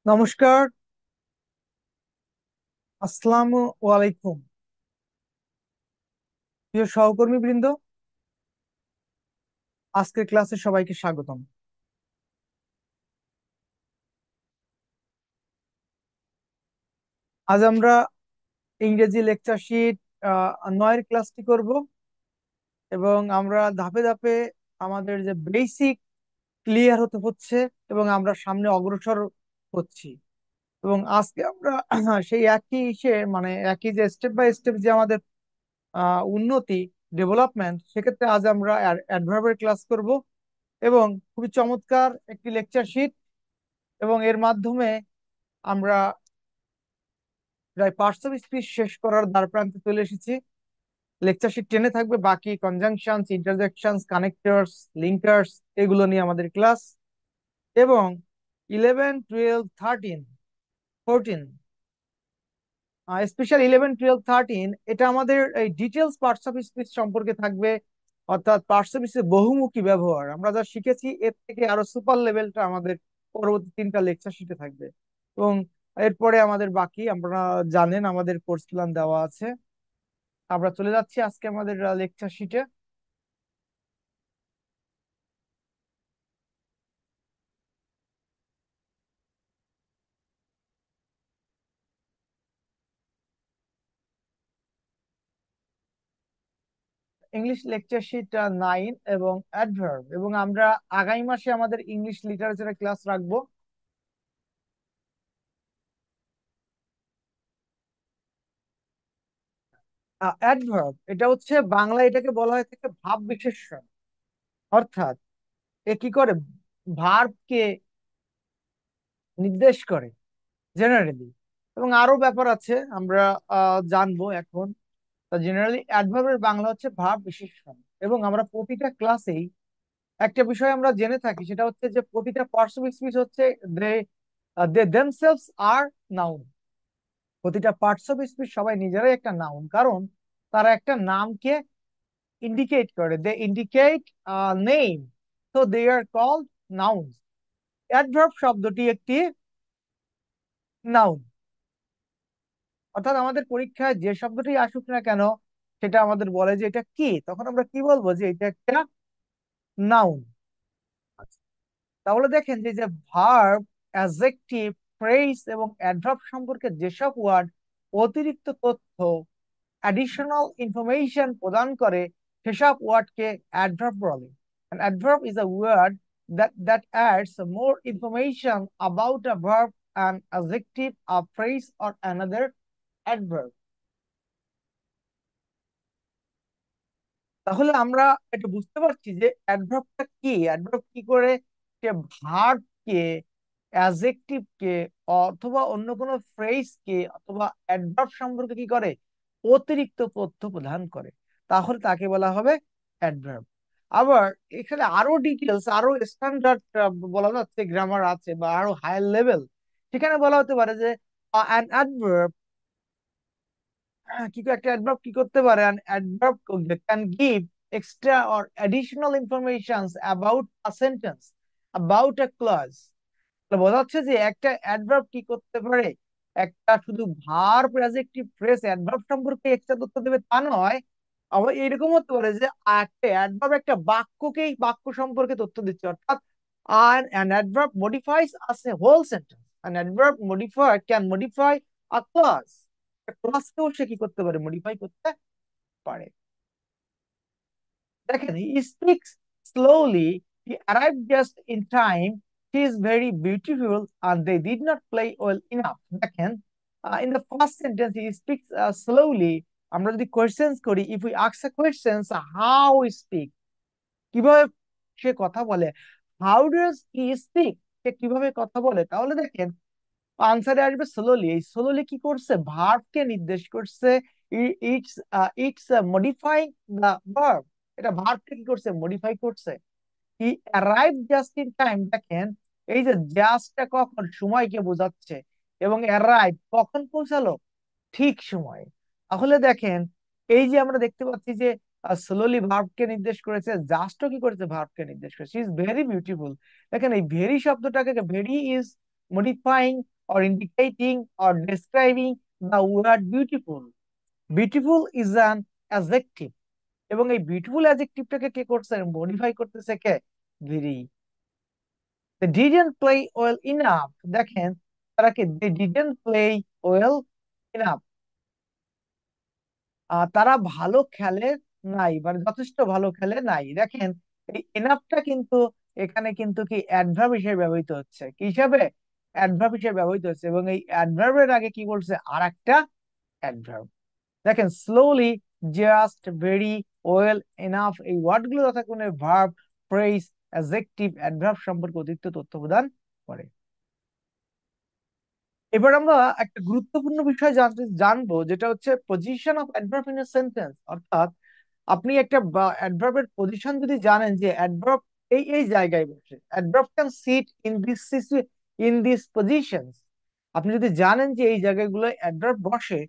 নমস্কার। আসসালামু আলাইকুম প্রিয় সহকর্মী বৃন্দ, আজকের ক্লাসে সবাইকে স্বাগতম। আজ আমরা ইংরেজি লেকচার শিট 9 ক্লাসটি করব এবং আমরা ধাপে ধাপে আমাদের যে বেসিক ক্লিয়ার হতে হচ্ছে এবং আমরা সামনে অগ্রসর হচ্ছি। এবং আজকে আমরা সেই একই মানে একই যে স্টেপ বাই স্টেপ যে আমাদের উন্নতি, ডেভেলপমেন্ট, সেক্ষেত্রে আজ আমরা অ্যাডভার্বের ক্লাস করব এবং খুবই চমৎকার একটি লেকচার শিট, এবং এর মাধ্যমে আমরা প্রায় পার্টস অফ স্পিচ শেষ করার দ্বার প্রান্তে চলে এসেছি। লেকচার শিট 10-এ থাকবে বাকি কনজাংশনস, ইন্টারজেকশনস, কানেক্টরস, লিঙ্কার্স, এগুলো নিয়ে আমাদের ক্লাস। এবং 11, 12, 13, 14, স্পেশাল 11, 12, 13 এটা আমাদের এই ডিটেলস পার্টস অফ স্পিচ সম্পর্কে থাকবে, অর্থাৎ পার্টস অফ স্পিচের বহুমুখী ব্যবহার আমরা যা শিখেছি এর থেকে আরো সুপার লেভেলটা আমাদের পরবর্তী 3টা লেকচার শিটে থাকবে। এবং এরপরে আমাদের বাকি, আপনারা জানেন আমাদের কোর্স প্ল্যান দেওয়া আছে। আমরা চলে যাচ্ছি আজকে আমাদের লেকচার শিটে। ইংলিশ লেকচার শিট 9 এবং অ্যাডভার্ব, এবং আমরা আগামী মাসে আমাদের ইংলিশ লিটারেচারের ক্লাস রাখবো। অ্যাডভার্ব এটা হচ্ছে বাংলা, এটাকে বলা হয় থেকে ভাব বিশেষ্য, অর্থাৎ এ কি করে ভার্বকে নির্দেশ করে জেনারেলি। এবং আরো ব্যাপার আছে আমরা জানবো এখন। জেনারেলি অ্যাডভার্বের বাংলা হচ্ছে ভাব বিশেষণ। এবং আমরা প্রতিটা ক্লাসেই একটা বিষয় আমরা জেনে থাকি, সেটা হচ্ছে যে প্রতিটা পার্টস অফ স্পিচ হচ্ছে দে দে দেমসেলস আর নাউন। প্রতিটা পার্টস অফ স্পিচ সবাই নিজেরাই একটা নাউন, কারণ তারা একটা নামকে ইন্ডিকেট করে, দে ইন্ডিকেট নেম, তো দে আর কল্ড নাউন। অ্যাডভার্ব শব্দটি একটি নাউন, অর্থাৎ আমাদের পরীক্ষায় যে শব্দটি আসুক না কেন, সেটা আমাদের বলে যে এটা কি, তখন আমরা কি বলবো যে এটা একটা নাউন। তাহলে দেখেন যে যে ভার্ব, অ্যাডজেক্টিভ, ফ্রেজ এবং অ্যাডভার্ব সম্পর্কে যেসব ওয়ার্ড অতিরিক্ত তথ্য, অ্যাডিশনাল ইনফরমেশন প্রদান করে, সেসব ওয়ার্ডকে অ্যাডভার্ব বলে। An adverb is a word that adds more information about a verb, an adjective, a phrase, or another adverb. তাহলে আমরা এটা বুঝতে পারছি যে অ্যাডভার্বটা কি, অ্যাডভার্ব কি করে সে ভার্বকে, অ্যাডজেক্টিভকে, অথবা অন্য কোনো ফ্রেজকে অথবা অ্যাডভার্ব সম্পর্কে কি করে, অতিরিক্ত তথ্য প্রদান করে, তাহলে তাকে বলা হবে অ্যাডভার্ব। আবার এখানে আরো ডিটেলস, আরো স্ট্যান্ডার্ড বলা যাচ্ছে, গ্রামার আছে বা আরো হায়ার লেভেল, সেখানে বলা হতে পারে যে অ্যান অ্যাডভার্ব কি করে, একটা অ্যাডভার্ব কি করতে পারে, an adverb can give extra or additional informations about a sentence, about a clause। তাহলে বোঝা যাচ্ছে যে একটা অ্যাডভার্ব কি করতে পারে, একটা শুধু ভার্ব, অ্যাডজেক্টিভ, ফ্রেজ, অ্যাডভার্ব সম্পর্কে এক্সট্রা তথ্য দেবে তা নয়। আবার এরকম হতে পারে যে একটা অ্যাডভার্ব একটা বাক্যকেই, বাক্য সম্পর্কে তথ্য দিচ্ছে, অর্থাৎ an adverb modifies as a whole sentence, an adverb can modify a clause, ক্লাসকেও সে কি করতে পারে, মডিফাই করতে পারে। দেখেন, he speaks slowly, he arrived just in time, he is very beautiful, and they did not play well enough। দেখেন, in the first sentence he speaks slowly। আমরা যদি questions করি, if we ask a questions, how he speak, কিভাবে সে কথা বলে, how does he speak, সে কিভাবে কথা বলে, তাহলে দেখেন আনসারে আসবে স্লোলি। এই স্লোলি কি করছে, ভার্বকে নির্দেশ করছে। It's it's modifying the verb, এটা ভার্বকে কি করছে, মডিফাই করছে। He arrive just in time. দেখেন, এই যে জাস্টটা কখন, সময়কে বোঝাচ্ছে, এবং অ্যারাইভ কখন পৌঁছালো, ঠিক সময়ে। তাহলে দেখেন, এই যে আমরা দেখতে পাচ্ছি যে স্লোলি ভার্বকে নির্দেশ করেছে, জাস্টও কি করেছে, ভার্বকে নির্দেশ করেছে। Is very beautiful. দেখেন এই ভেরি শব্দটাকে, very is modifying or indicating or describing the word beautiful. Beautiful is an adjective, এবং এই বিউটিফুল অ্যাডজেক্টিভটাকে কে করছে, মডিফাই করতেছে কে, very. they didn't play well enough, দেখেন তারা কি, they didn't play well enough, তারা ভালো খেলে নাই, মানে যথেষ্ট ভালো খেলে নাই। দেখেন এই এনাফটা কিন্তু এখানে কিন্তু কি অ্যাডভার্ব হিসেবে ব্যবহৃত হচ্ছে, কি হিসাবে, অ্যাডভার্ব হিসেবে ব্যবহৃত হচ্ছে, এবং এই অ্যাডভার্বের আগে কি বলছে, আর একটা অ্যাডভার্ব। দেখেন slowly, just, very, well, enough, এই ওয়ার্ড গুলো যথাক্রমে ভার্ব, ফ্রেজ, অ্যাডজেক্টিভ, অ্যাডভার্ব সম্পর্কে অতিরিক্ত তথ্য প্রদান করে। এবার আমরা একটা গুরুত্বপূর্ণ বিষয় জানবো, যেটা হচ্ছে position of adverb in a sentence. অর্থাৎ আপনি একটা অ্যাডভার্বের পজিশন যদি জানেন, যে অ্যাডভার্ব এই এই জায়গায় বসে, adverb can sit in this positions. আপনি যদি জানেন যে এই জায়গাগুলো অ্যাডভার্ব বসে,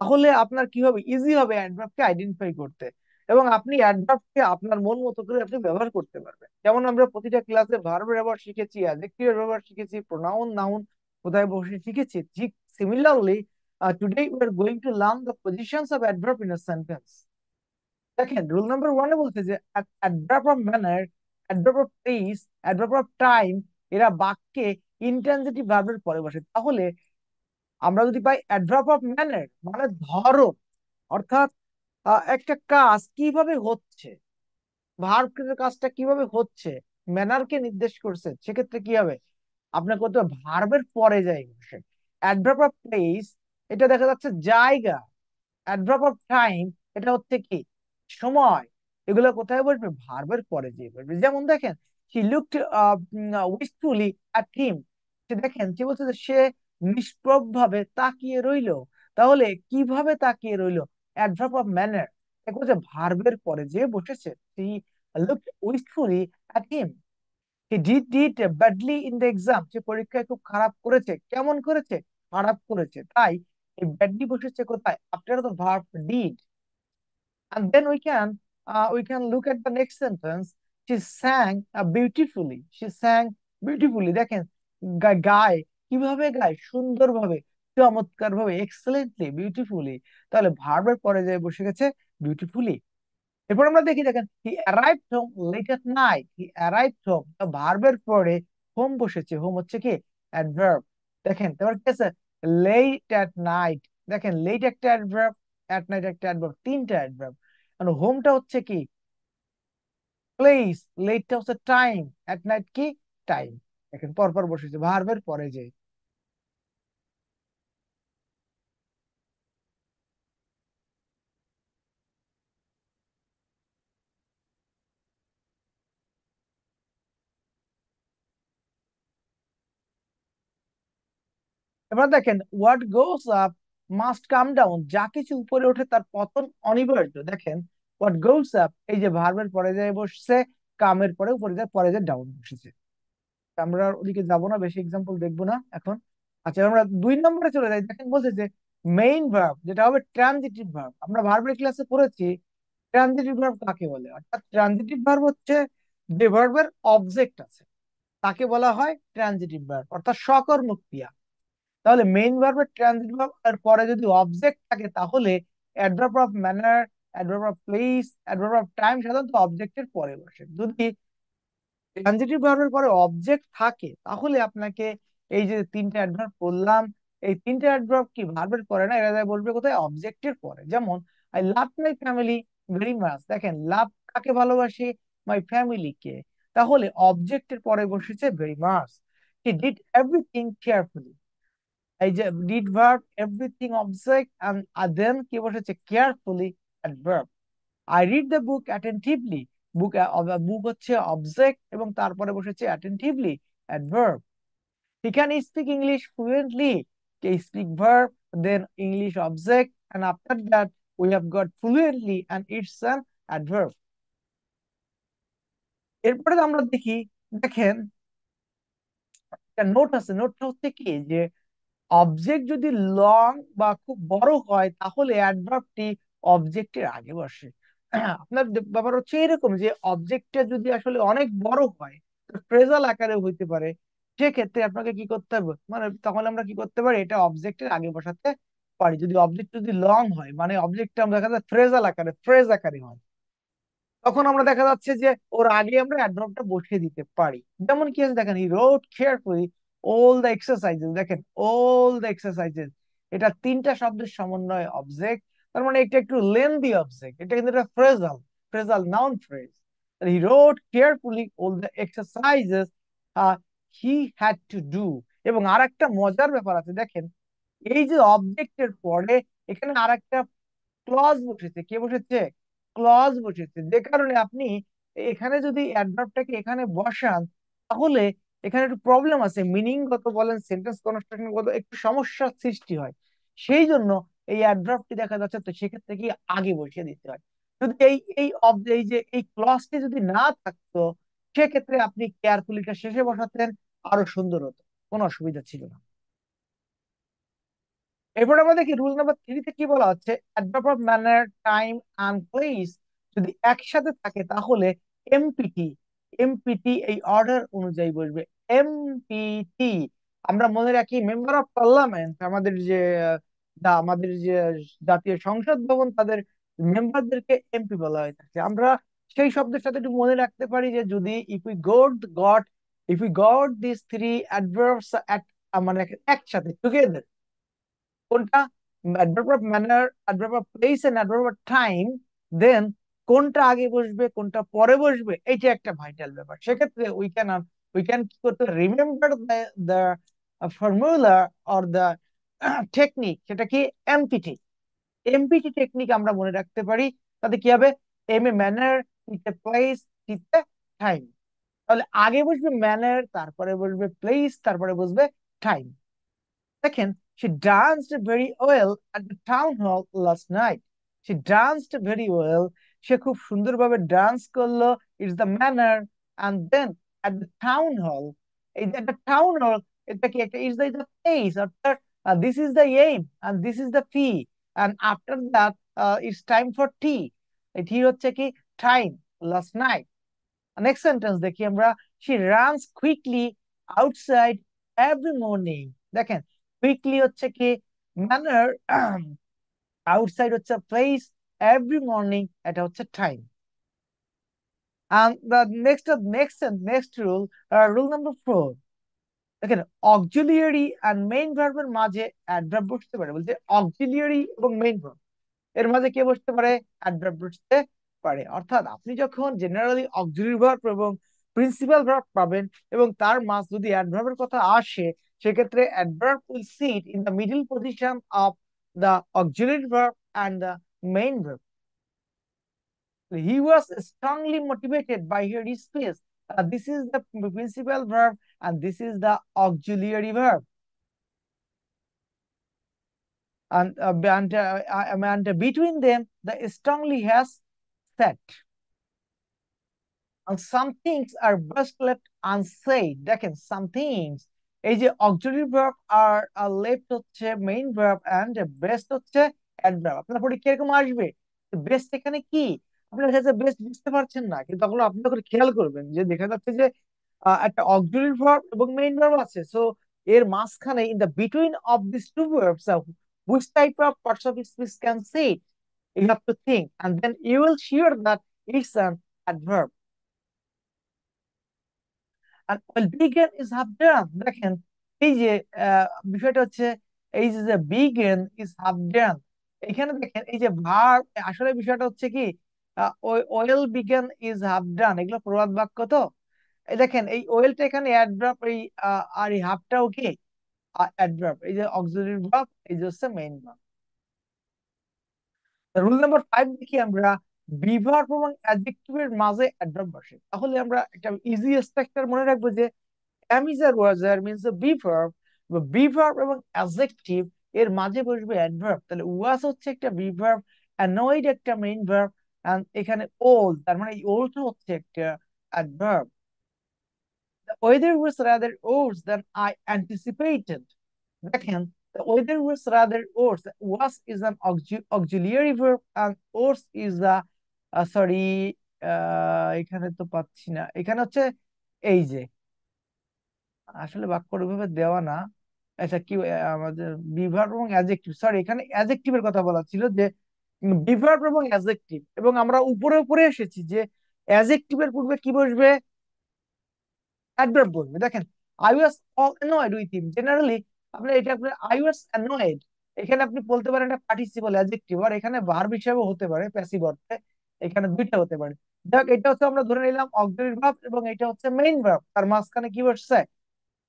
তাহলে আপনার কি হবে, ইজি হবে অ্যাডভার্বকে আইডেন্টিফাই করতে, এবং আপনি অ্যাডভার্বকে আপনার মন মতো করে আপনি ব্যবহার করতে পারবেন। যেমন আমরা প্রতিটা ক্লাসে ভার্বের ব্যবহার শিখেছি, অ্যাডজেক্টিভের ব্যবহার শিখেছি, প্রোনাউন, নাউন কোথায় বসে শিখেছি, ঠিক similarly today we are going to learn the positions of adverb in a sentence. দেখেন রুল নাম্বার ওয়ানে বলছে যে adverb of manner, adverb of place, adverb of time, এরা বাক্যে ইনট্রানজিটিভ ভার্বের পরে বসে। তাহলে আমরা যদি পাই অ্যাডভার্ব অফ ম্যানার, মানে ধরন, অর্থাৎ একটা কাজ কিভাবে হচ্ছে, ভার্বের কাজটা কিভাবে হচ্ছে, ম্যানারকে নির্দেশ করছে, সেক্ষেত্রে কি হবে, আপনার করতে হবে ভার্বের পরে যাই বসে। অ্যাডভার্ব অফ প্লেস, এটা দেখা যাচ্ছে জায়গা। অ্যাডভার্ব অফ টাইম, এটা হচ্ছে কি, সময়। এগুলো কোথায় বসবে, ভার্বের পরে যে বসবে। যেমন দেখেন, হি লুকড উইস্টফুলি অ্যাট হিম, সে দেখেন সে বলছে যে সে নিষ্প্রভ ভাবে তাকিয়ে রইলো। তাহলে কিভাবে তাকিয়ে রইলো, অ্যাডভার্ব অফ ম্যানার, এটা হচ্ছে ভার্বের পরে যে বসেছে। He looked wistfully at him. He did badly in the exam, সে পরীক্ষায় খুব খারাপ করেছে। কেমন করেছে, খারাপ করেছে। তাই এই ব্যাডলি বসেছে কোথায়, after the verb did. And then we can look at the next sentence. She sang beautifully. She sang beautifully. দেখেন গায়, কিভাবে গায়, সুন্দরভাবে, চমৎকার ভাবে, এক্সেলেন্টলি, বিউটিফুলি। তাহলে ভার্বের পরে যে বসে গেছে বিউটিফুলি। এরপর আমরা দেখি, দেখেন he arrived home late at night. He arrived home, ভার্বের পরে হোম বসেছে। হোম হচ্ছে কি, অ্যাডভার্ব। দেখেন তারপর কি আছে, লেট এট নাইট। দেখেন লেট একটা অ্যাডভার্ব, এট নাইট একটা অ্যাডভার্ব, তিনটা অ্যাডভার্ব। মানে হোমটা হচ্ছে কি, প্লেস, লেটটা হচ্ছে টাইম, এট নাইট কি, টাইম। দেখেন পরপর বসেছে ভার্বের পরে যে। এবার দেখেন what goes up must come down, যা কিছু উপরে ওঠে তার পতন অনিবার্য। দেখেন হোয়াট গোস আপ, এই যে ভার্বের পরে যায় বসছে, কামের পরে উপরে যায়, পরে যায় ডাউন বসেছে। আমরা ওদিকে যাব না, বেশি এক্সাম্পল দেখবো না এখন। আচ্ছা আমরা 2 নম্বরে চলে যাই। দেখেন বলছে যে মেইন ভার্ব, যেটা হবে ট্রানজিটিভ ভার্ব। আমরা ভার্বের ক্লাসে পড়েছি ট্রানজিটিভ ভার্ব কাকে বলে। অর্থাৎ ট্রানজিটিভ ভার্ব হচ্ছে যে ভার্বের অবজেক্ট আছে, তাকে বলা হয় ট্রানজিটিভ ভার্ব, অর্থাৎ সকর্মক ক্রিয়া। তাহলে মেইন ভার্বের ট্রানজিটিভ ভার্ব এর পরে যদি অবজেক্ট থাকে, তাহলে adverb of manner, adverb of place, adverb of time সাধারণত অবজেক্টের পরে বসে। যদি ট্রানজিটিভ ভার্বের পরে অবজেক্ট থাকে, তাহলে আপনাকে এই যে তিনটা অ্যাডভার্ব বললাম, এই তিনটা অ্যাডভার্ব কি ভার্বের পরে না, এরা বলবে কোথায়, অবজেক্টের পরে। যেমন I love my family very much. দেখেন লাভ কাকে ভালোবাসি, মাই ফ্যামিলিকে। তাহলে অবজেক্টের পরে বসেছে very much. He did everything carefully, এই যে did verb, everything object, and then কি বসেছে, carefully adverb. I read the book attentively, book, book হচ্ছে অবজেক্ট, এবং তারপরে বসেছে attentively adverb. He can speak English fluently, speak verb, then English object, and after that we have got fluently and it's an adverb. এরপরে আমরা দেখি, দেখেন একটা note আছে। নোটটা হচ্ছে কি, যে অবজেক্ট যদি লং বা খুব বড় হয়, তাহলে অ্যাডভার্বটি অবজেক্টের আগে বসে। আপনার ব্যাপার হচ্ছে এরকম, যে অবজেক্টটা যদি আসলে অনেক বড় হয়, ফ্রেজাল আকারে হইতে পারে, সেক্ষেত্রে আপনাকে কি করতে হবে, মানে তখন আমরা কি করতে পারি, এটা অবজেক্টের আগে বসাতে পারি। যদি অবজেক্ট যদি লং হয়, মানে অবজেক্টটা আমরা দেখা যায় ফ্রেজ আকারে হয়, তখন আমরা দেখা যাচ্ছে যে ওর আগে আমরা অ্যাডভার্বটা বসিয়ে দিতে পারি। যেমন কি আছে দেখেন, হি wrote carefully all the exercises. দেখেন অল দ্য এক্সারসাইজেস, এটা তিনটা শব্দের সমন্বয় অবজেক্ট, তার মানে এটা একটু লেন্দি অবজেক্ট, এটা কিন্তু একটা phrasal noun phrase. He wrote carefully all the exercises he had to do. এবং আর একটা মজার ব্যাপার আছে, দেখেন এই যে অবজেক্টের পরে এখানে আর একটা ক্লজ বসেছে। কে বসেছে? ক্লজ বসেছে, যে কারণে আপনি এখানে যদি অ্যাডভার্বটাকে এখানে বসান, তাহলে এখানে একটু প্রবলেম আছে, মিনিং গত বলেন সেন্টেন্স কনস্ট্রাকশন গত একটু সমস্যার সৃষ্টি হয়। সেই জন্য এই অ্যাডভার্বটি দেখা যাচ্ছে তো সেক্ষেত্রে কি আগে বসিয়ে দিতে হয়। যদি এই যে এই ক্লজটি যদি না থাকতো, সেক্ষেত্রে আপনি কেয়ারফুলিটা শেষে বসাতেন, আরো সুন্দর হতো, কোনো অসুবিধা ছিল না। এরপর আমরা দেখি রুল নাম্বার থ্রিতে কি বলা হচ্ছে, adverb of manner, time and place যদি একসাথে থাকে তাহলে এমপিটি, এমপিটি এই অর্ডার অনুযায়ী বসবে। এমপিটি আমরা মনে রাখি মেম্বার অফ পার্লামেন্ট, আমাদের যে জাতীয় সংসদ ভবন, তাদের মেম্বারদেরকে এমপি বলা হয়ে থাকে। আমরা সেই শব্দের সাথে একটু মনে রাখতে পারি যে যদি if we got this three adverbs মানে একসাথে টুগেদার, কোনটা adverb of manner, adverb of place and adverb of time, then কোনটা আগে বসবে কোনটা পরে বসবে, এইটা একটা ভাইটাল ব্যাপার। সেক্ষেত্রে উই ক্যান কি করতে, remember the formula or the technique, সেটা কি? এমপিটি। এমপিটি টেকনিক আমরা মনে রাখতে পারি, তাতে কি হবে, এম এ ম্যানার, টিতে প্লেস, টিতে টাইম। তাহলে আগে বসবে ম্যানার, তারপরে বসবে প্লেস, তারপরে বসবে টাইম। দেখেন, she danced very well at the town hall last night. She danced very well. সে খুব সুন্দরভাবে ডান্স করলো, it's the manner. and then at the town hall, এই যে একটা টাউন হল, এটা কি একটা, ইটস দ্য প্লেস, অর্থাৎ this is the aim and this is the fee, and after that it's time for tea. এটি হচ্ছে কি time, last night. Next sentence দেখি আমরা, she runs quickly outside every morning. দেখেন কুইকলি হচ্ছে কি manner, outside হচ্ছে প্লেস, এভরি মর্নিং এটা হচ্ছে time. and the next rule, rule number 4, দেখেন অক্সিলিয়ারি and মেইন ভার্বের মাঝে অ্যাডভার্ব বসতে পারে। বলছে অক্সিলিয়ারি এবং মেইন ভার্ব এর মাঝে কে বসতে পারে? অ্যাডভার্ব বসতে পারে। অর্থাৎ আপনি যখন জেনারেলি অক্সিলারি ভার্ব এবং প্রিন্সিপাল ভার্ব পাবেন এবং তার মাঝ যদি অ্যাডভার্বের কথা আসে, সেক্ষেত্রে adverb will seat in the middle position of the auxiliary verb and the main verb. He was strongly motivated by her speech. This is the principal verb and this is the auxiliary verb. And between them, the strongly has set. And some things are best left unsaid. দেখেন some things, এই যে auxiliary verb আর left হচ্ছে main verb and best হচ্ছে adverb। আপনার পরীক্ষা এরকম আসবে, best এখানে কি, আপনার কাছে বেস্ট বুঝতে পারছেন না, কিন্তু তখন আপনি তখন খেয়াল করবেন যে দেখা যাচ্ছে যে একটা auxiliary verb এবং main verb আছে, সো এর মাঝখানে in the between of these two verbs, which type of parts of speech can say it? You have to think and then you will sure that it's an adverb. R well began is half done, দেখেন এই যে বিষয়টা হচ্ছে, এই যে began is half done, এখানে দেখেন এই যে ভার্ব, আসলে বিষয়টা হচ্ছে কি oil began is half done, এগুলো প্রবাদ বাক্য তো। এই দেখেন এই ওয়েলটা এখানে অ্যাডভার্ব, এই আর এই হাফটাও কি অ্যাডভার্ব, এই যে অক্সিলারি ভার্ব, এই যে হচ্ছে মেইন ভার্ব। রুল নাম্বার 5 দেখি আমরা, বিভার্ব এবং অ্যাডজেক্টিভের মাঝে অ্যাডভার্ব বসে, তাহলে আমরা একটা ইজি স্ট্রাকচার মনে রাখবো যে am is or was there means the be verb, be verb এবং adjective এর মাঝে বসবে adverb। তাহলে was হচ্ছে একটা be verb, annoyed একটা main verb, and এখানে all, তার মানে এই all টা হচ্ছে একটা adverb। The weather was rather worse than I anticipated. দেখেন, the weather was rather worse, was is an auxiliary verb and worse is a sorry, এখানে তো পাচ্ছি না, এখানে হচ্ছে এই যে আসলে বাক্য ওইভাবে দেওয়া না। আচ্ছা কি আমাদের বিভার্ব এবং অ্যাডজেক্টিভ, সরি এখানে অ্যাডজেক্টিভের কথা বলা ছিল যে বিভার্ব এবং অ্যাডজেক্টিভ, এবং আমরা উপরে উপরে এসেছি যে অ্যাডজেক্টিভের পূর্বে কি বসবে, অ্যাডভার্ব বসবে। দেখেন I was all annoyed with him, generally আপনি এটা আপনি আই ওয়াজ অ্যানয়েড, এখানে আপনি বলতে পারেন এটা পার্টিসিপল অ্যাডজেক্টিভ, আর এখানে ভার্ব হিসেবে হতে পারে প্যাসিভ অর্থে, এখানে দুইটা হতে পারে। দেখ এটা হচ্ছে আমরা ধরে নিলাম অক্সিলারি ভার্ব এবং এটা হচ্ছে মেইন ভার্ব, তার মাঝখানে কি বসছে,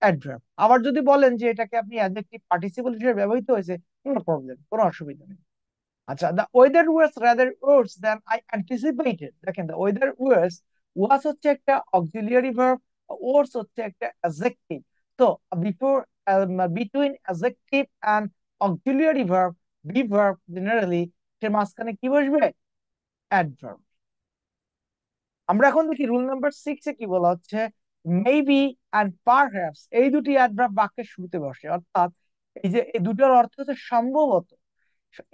অ্যাডভার্ব। আবার যদি বলেন যে এটাকে আপনি অ্যাডজেক্টিভ পার্টিসিপল হিসেবে ব্যবহৃত হয়েছে, কোনো প্রবলেম, কোনো অসুবিধা নেই। আচ্ছা, the weather was rather worse than I anticipated, দেখেন দ্য ওয়েদার ওয়াজ, ওয়াজ হচ্ছে একটা অক্সিলিয়ারি ভার্ব, ওয়ার্স হচ্ছে একটা অ্যাডজেক্টিভ। তো before, between adjective and auxiliary verb, be verb generally, সে মাঝখানে কি বসবে, অ্যাডভার্ব। আমরা এখন দেখি রুল নাম্বার 6 এ কি বলা হচ্ছে, মেবি অ্যান্ড পারহ্যাপস এই দুটি অ্যাডভার্ব বাক্যের শুরুতে বসে, অর্থাৎ এই যে এই দুটোর অর্থ হচ্ছে সম্ভবত,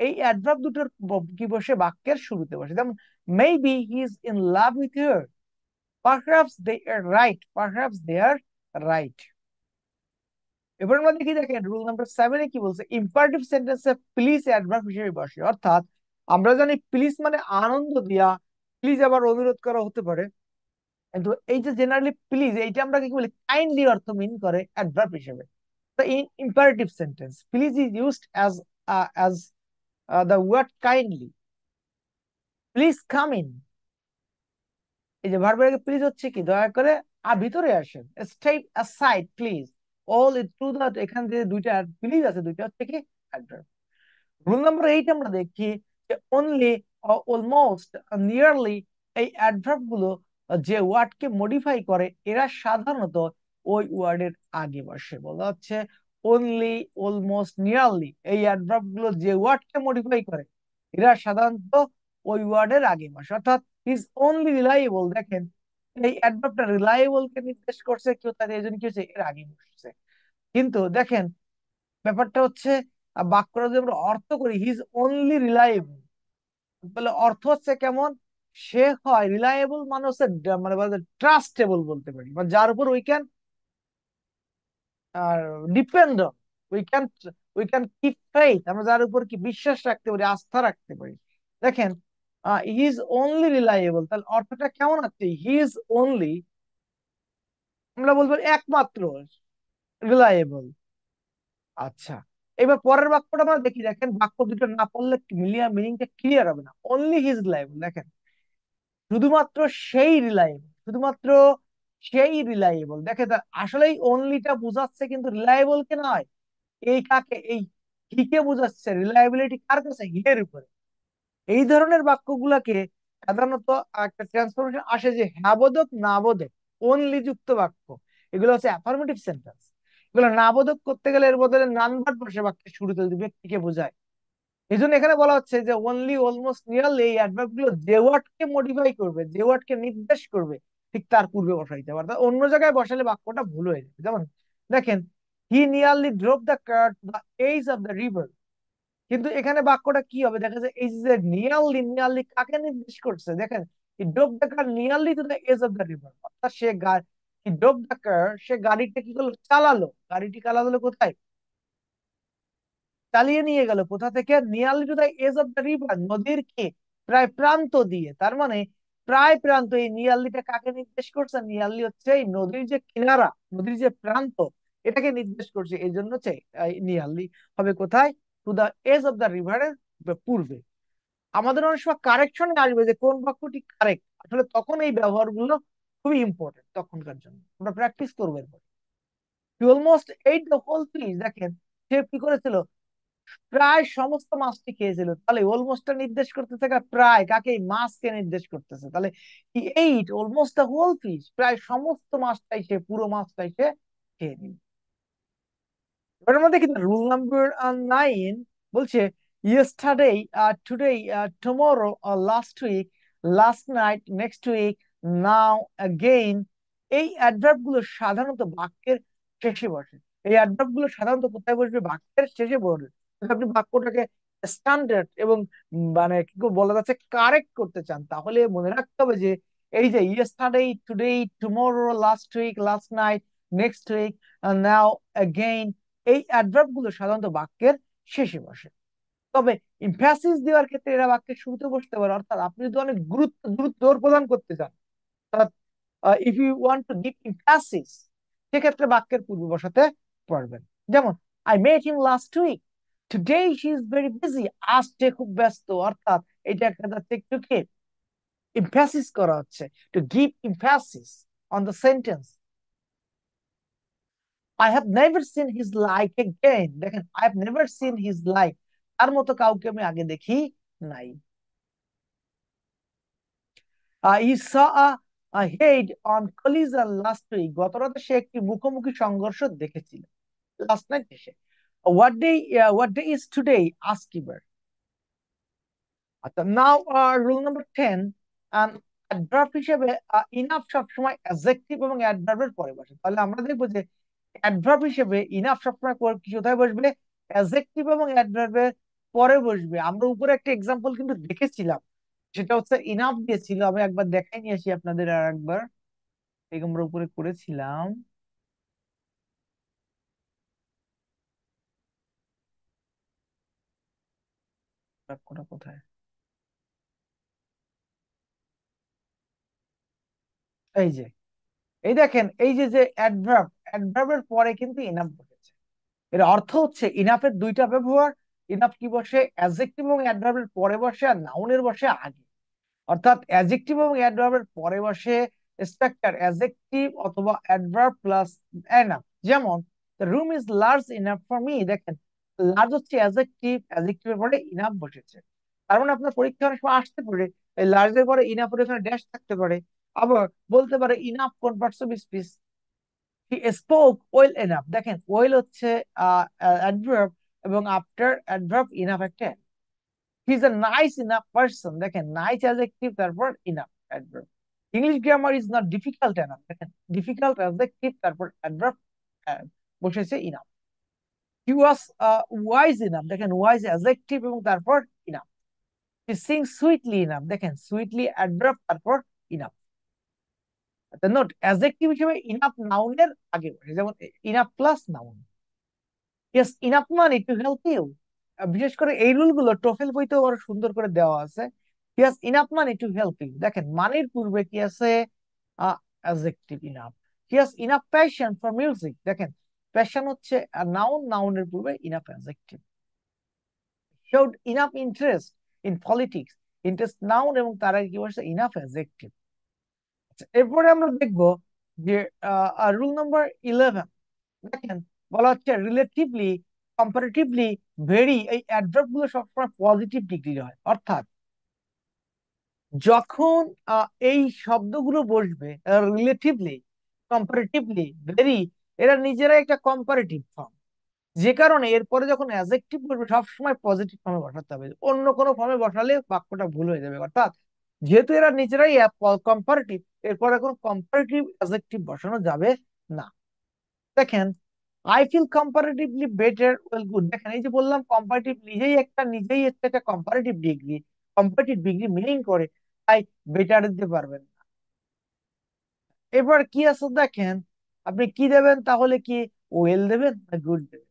এই অ্যাডভার্ব দুটোর কি বসে, বাক্যের শুরুতে বসে। যেমন maybe he is in love with her, perhaps they are right, perhaps they are right. এবার আমরা দেখি, দেখেন রুল নাম্বার 7 এ কি বলছে, ইম্পারেটিভ সেন্টেন্সে প্লিজ অ্যাডভার্ব হিসেবে বসে, অর্থাৎ আমরা জানি প্লিজ মানে আনন্দ দিয়া, প্লিজ আবার অনুরোধ করা হতে পারে, কিন্তু এই যে জেনারেলি প্লিজ এইটা আমরা কি বলি, কাইন্ডলি অর্থ মিন করে অ্যাডভার্ব হিসেবে। তো in imperative sentence please is used as the word kindly, please come in, এই যে ভার্বের আগে প্লিজ হচ্ছে কি, দয়া করে ভিতরে আসেন, step aside please, all to the, এখান থেকে দুইটা প্লিজ আছে, দুইটা হচ্ছে কি অ্যাডভার্ব। রুল নাম্বার 8 আমরা দেখি যে অনলি, অলমোস্ট, নিয়ারলি, এই অ্যাডভার্ব গুলো যে ওয়ার্ড কে মডিফাই করে এরা সাধারণত ওই ওয়ার্ডের আগে বসে। বলা হচ্ছে অনলি, অলমোস্ট, নিয়ারলি এই অ্যাডভার্ব গুলো যে ওয়ার্ড কে মডিফাই করে এরা সাধারণত ওই ওয়ার্ডের আগে বসে। অর্থাৎ ইজ অনলি রিলায়েবল, দেখেন এই অ্যাডভার্বটা রিলায়েবল কে নির্দেশ করছে, কেউ তার এই জন্য কি হচ্ছে, এর আগে বসছে। কিন্তু দেখেন ব্যাপারটা হচ্ছে বাক্যটা যদি আমরা অর্থ করি, হি ইজ অনলি রিলায়েবল, তাহলে অর্থ হচ্ছে কেমন, সে হয় রিলায়েবল মানে হচ্ছে মানে ট্রাস্টেবল বলতে পারি, মানে যার উপর we can depend on, we can we can keep faith, আমরা যার উপর কি বিশ্বাস রাখতে পারি, আস্থা রাখতে পারি। দেখেন হি ইজ অনলি রিলায়েবল, তাহলে অর্থটা কেমন আছে, হি ইজ অনলি, আমরা বলবো একমাত্র রিলায়েবল। আচ্ছা, এবার পরের বাক্যটা আমরা দেখি, দেখেন বাক্য দুটো না পড়লে মিনিংটা ক্লিয়ার হবে না। অনলি হিজ রিলায়েবল, দেখেন শুধুমাত্র সেই রিলায়েবল, শুধুমাত্র সেই রিলায়েবল, দেখে আসলেই অনলিটা বোঝাচ্ছে কিন্তু রিলায়েবল কে নয়, এই কাকে, এই হি কে বোঝাচ্ছে, রিলায়েবিলিটি কার কাছে, হি এর উপরে। এই ধরনের বাক্যগুলাকে সাধারণত একটা ট্রান্সফরমেশন আসে যে হ্যাঁ বোধক না বোধক, অনলি যুক্ত বাক্য, এগুলো হচ্ছে অ্যাফার্মেটিভ সেন্টেন্স। এগুলো না বোধক করতে গেলে এর বদলে নান ভার্ব বসে বাক্যের শুরুতে যদি ব্যক্তিকে বোঝায়। এই জন্য এখানে বলা হচ্ছে যে অনলি, অলমোস্ট, নিয়ারলি এই অ্যাডভার্ব গুলো যে ওয়ার্ড কে মডিফাই করবে, যে ওয়ার্ড কে নির্দেশ করবে, ঠিক তার পূর্বে বসাইতে পারে, অন্য জায়গায় বসালে বাক্যটা ভুল হয়ে যাবে। যেমন দেখেন he nearly drop the car to the edge of the river, কিন্তু এখানে বাক্যটা কি হবে, দেখা যায় এই যে নিয়ারলি, নিয়ারলি কাকে নির্দেশ করছে, দেখেন he drop the car nearly to the edge of the river, অর্থাৎ হি ড্রপ দ্য কার, সে গাড়িটা কি করলো, চালালো, গাড়িটি চালালো কোথায়, চালিয়ে নিয়ে গেল কোথা থেকে, nearly to the edge of the river, নদীর কি প্রায় প্রান্ত দিয়ে, তার মানে প্রায় প্রান্ত, এই নিয়ারলিটা কাকে নির্দেশ করছে, নিয়ারলি হচ্ছে এই নদীর যে কিনারা, নদীর যে প্রান্ত, এটাকে নির্দেশ করছে, এই জন্য হচ্ছে নিয়ারলি হবে কোথায়, to the edge of the রিভারের পূর্বে। আমাদের অনেক সময় কারেকশনে আসবে যে কোন বাক্যটি কারেক্ট, আসলে তখন এই ব্যবহারগুলো খুবই ইম্পর্টেন্ট তখনকার জন্য, আমরা প্র্যাকটিস করবো এরপর। Almost ate the whole fish, দেখেন সে কি করেছিল, প্রায় সমস্ত মাছটি খেয়েছিল, তাহলে অলমোস্টটা নির্দেশ করতে থাকা প্রায় কাকে, মাছকে নির্দেশ করতেছে, তাহলে he ate almost the whole fish, প্রায় সমস্ত মাছটাই সে, পুরো মাছটাই সে খেয়ে নিল। এবার আমরা দেখি রুল নাম্বার 9 বলছে yesterday, today, tomorrow, last week, last night, next week, now, again, এই অ্যাডভার্ব গুলো সাধারণত বাক্যের শেষে বসে। এই অ্যাডভার্ব গুলো সাধারণত কোথায় বসবে, বাক্যের শেষে বসবে। যদি আপনি বাক্যটাকে স্ট্যান্ডার্ড এবং মানে কি বলা যাচ্ছে কারেক্ট করতে চান, তাহলে মনে রাখতে হবে যে এই যে yesterday, today, tomorrow, last week, last night, next week, now, again. এই অ্যাডভার্ব গুলো সাধারণত বাক্যের শেষে বসে। তবে ইমফ্যাসিস দেওয়ার ক্ষেত্রে এরা বাক্যের শুরুতে বসতে পারে। অর্থাৎ আপনি যদি অনেক জোর প্রদান করতে চান, অর্থাৎ if you want to give emphasis, সেক্ষেত্রে বাক্যের পূর্বে বসাতে পারবেন। যেমন, I met him last week, today she is very busy. আজ সে খুব ব্যস্ত। অর্থাৎ এটা একটা যাচ্ছে একটু কি ইমফ্যাসিস করা হচ্ছে, to give emphasis on the sentence. I have never seen his like again. দেখেন, I have never seen his like, তার মতো কাউকে আমি আগে দেখি নাই। He saw a head on collision last week, গত রাতে সে একটি মুখোমুখি সংঘর্ষ দেখেছিল। লাস্ট নাইট এসে, what day is today, ask ever. আচ্ছা, নাও রুল নাম্বার 10, অ্যাডভার্ব হিসেবে ইনাফ সবসময় অ্যাডজেক্টিভ এবং অ্যাডভার্বের পরে বসে। তাহলে আমরা দেখবো যে অ্যাডভার্ব হিসেবে ইনাফ সবসময় কোথায় বসবে? অ্যাডজেক্টিভ এবং অ্যাডভার্বের পরে বসবে। আমরা উপরে একটা এক্সাম্পল কিন্তু দেখেছিলাম, সেটা হচ্ছে ইনাফ দিয়েছিল। আমি একবার দেখাই নিয়ে আসি আপনাদের আর একবার। এই আমরা উপরে করেছিলাম। কোনটা কোথায়? এই যে, এই দেখেন, এই যে যে অ্যাডভার্ব, অ্যাডভার্বের পরে কিন্তু ইনাফ বসেছে। এর অর্থ হচ্ছে ইনাফের দুইটা ব্যবহার। ইনাফ কি বসে? অ্যাডজেক্টিভ এবং অ্যাডভার্বের পরে বসে, আর নাউনের বসে আগে। অর্থাৎ অ্যাডজেক্টিভ এবং অ্যাডভার্বের পরে বসে স্ট্রাকচার অ্যাডজেক্টিভ অথবা অ্যাডভার্ব প্লাস এনাফ। যেমন, the room is large enough for me. দেখেন, লার্জ হচ্ছে অ্যাডজেক্টিভ, অ্যাডজেক্টিভের পরে ইনাফ বসেছে। তার মানে আপনার পরীক্ষা অনেক সময় আসতে পারে এই লার্জের পরে ইনাফের এখানে ড্যাশ থাকতে পারে। আবার বলতে পারে ইনাফ কোন parts of speech, he spoke well enough. দেখেন, ওয়েল হচ্ছে অ্যাডভার্ব, এবং আফটার অ্যাডভার্ব ইনাফ একটা। He is a nice enough person. দেখেন, নাইস অ্যাডজেক্টিভ, তারপর enough adverb. English grammar is not difficult enough. দেখেন, ডিফিকাল্ট অ্যাডজেক্টিভ, তারপর adverb বসেছে enough. হি ওয়াজ wise enough. দেখেন, ওয়াইজ অ্যাডজেক্টিভ এবং তারপর ইনাফ। হি সিং সুইটলি ইনাফ। দেখেন, সুইটলি অ্যাডভার্ব, তারপর ইনাফ। নোট, অ্যাডজেক্টিভ হিসেবে ইনাফ নাউনের আগে বসে, যেমন enough plus noun. Yes, enough money to help you. বিশেষ করে এই রুল গুলো টোফেল বইতেও আরো সুন্দর করে দেওয়া আছে। Yes, enough money to help you. দেখেন, মানির পূর্বে কি আছে? Adjective enough. Yes, enough passion for music. দেখেন, প্যাশন হচ্ছে নাউন, নাউনের পূর্বে enough adjective. Showed enough interest in politics. Interest noun এবং তার আগে কি বলছে? Enough adjective. এরপরে আমরা দেখবো যে রুল নাম্বার 11। দেখেন, বলা হচ্ছে রিলেটিভলি, কম্পারেটিভলি, ভেরি, এই অ্যাডভার্ব গুলো সবসময় পজিটিভ ডিগ্রি হয়। অর্থাৎ যখন এই শব্দগুলো বসবে, রিলেটিভলি, কম্পারেটিভলি, ভেরি, এরা নিজেরাই একটা কম্পারেটিভ ফর্ম। যে কারণে এরপরে যখন অ্যাডজেক্টিভ বসবে সবসময় পজিটিভ ফর্মে বসাতে হবে। অন্য কোনো ফর্মে বসালে বাক্যটা ভুল হয়ে যাবে। অর্থাৎ যেহেতু এরা নিজেরাই কম্পারেটিভ, এরপরে কোনো কম্পারেটিভ অ্যাডজেক্টিভ বসানো যাবে না। দেখেন, I feel comparatively better well good. দেখেন, এই যে বললাম কম্পারেটিভ নিজেই হচ্ছে একটা comparative degree. Comparative degree meaning করে, তাই বেটার দিতে পারবেন না। এবার কি আছে দেখেন, আপনি কি দেবেন তাহলে? কি ওয়েল দেবেন না গুড দেবেন?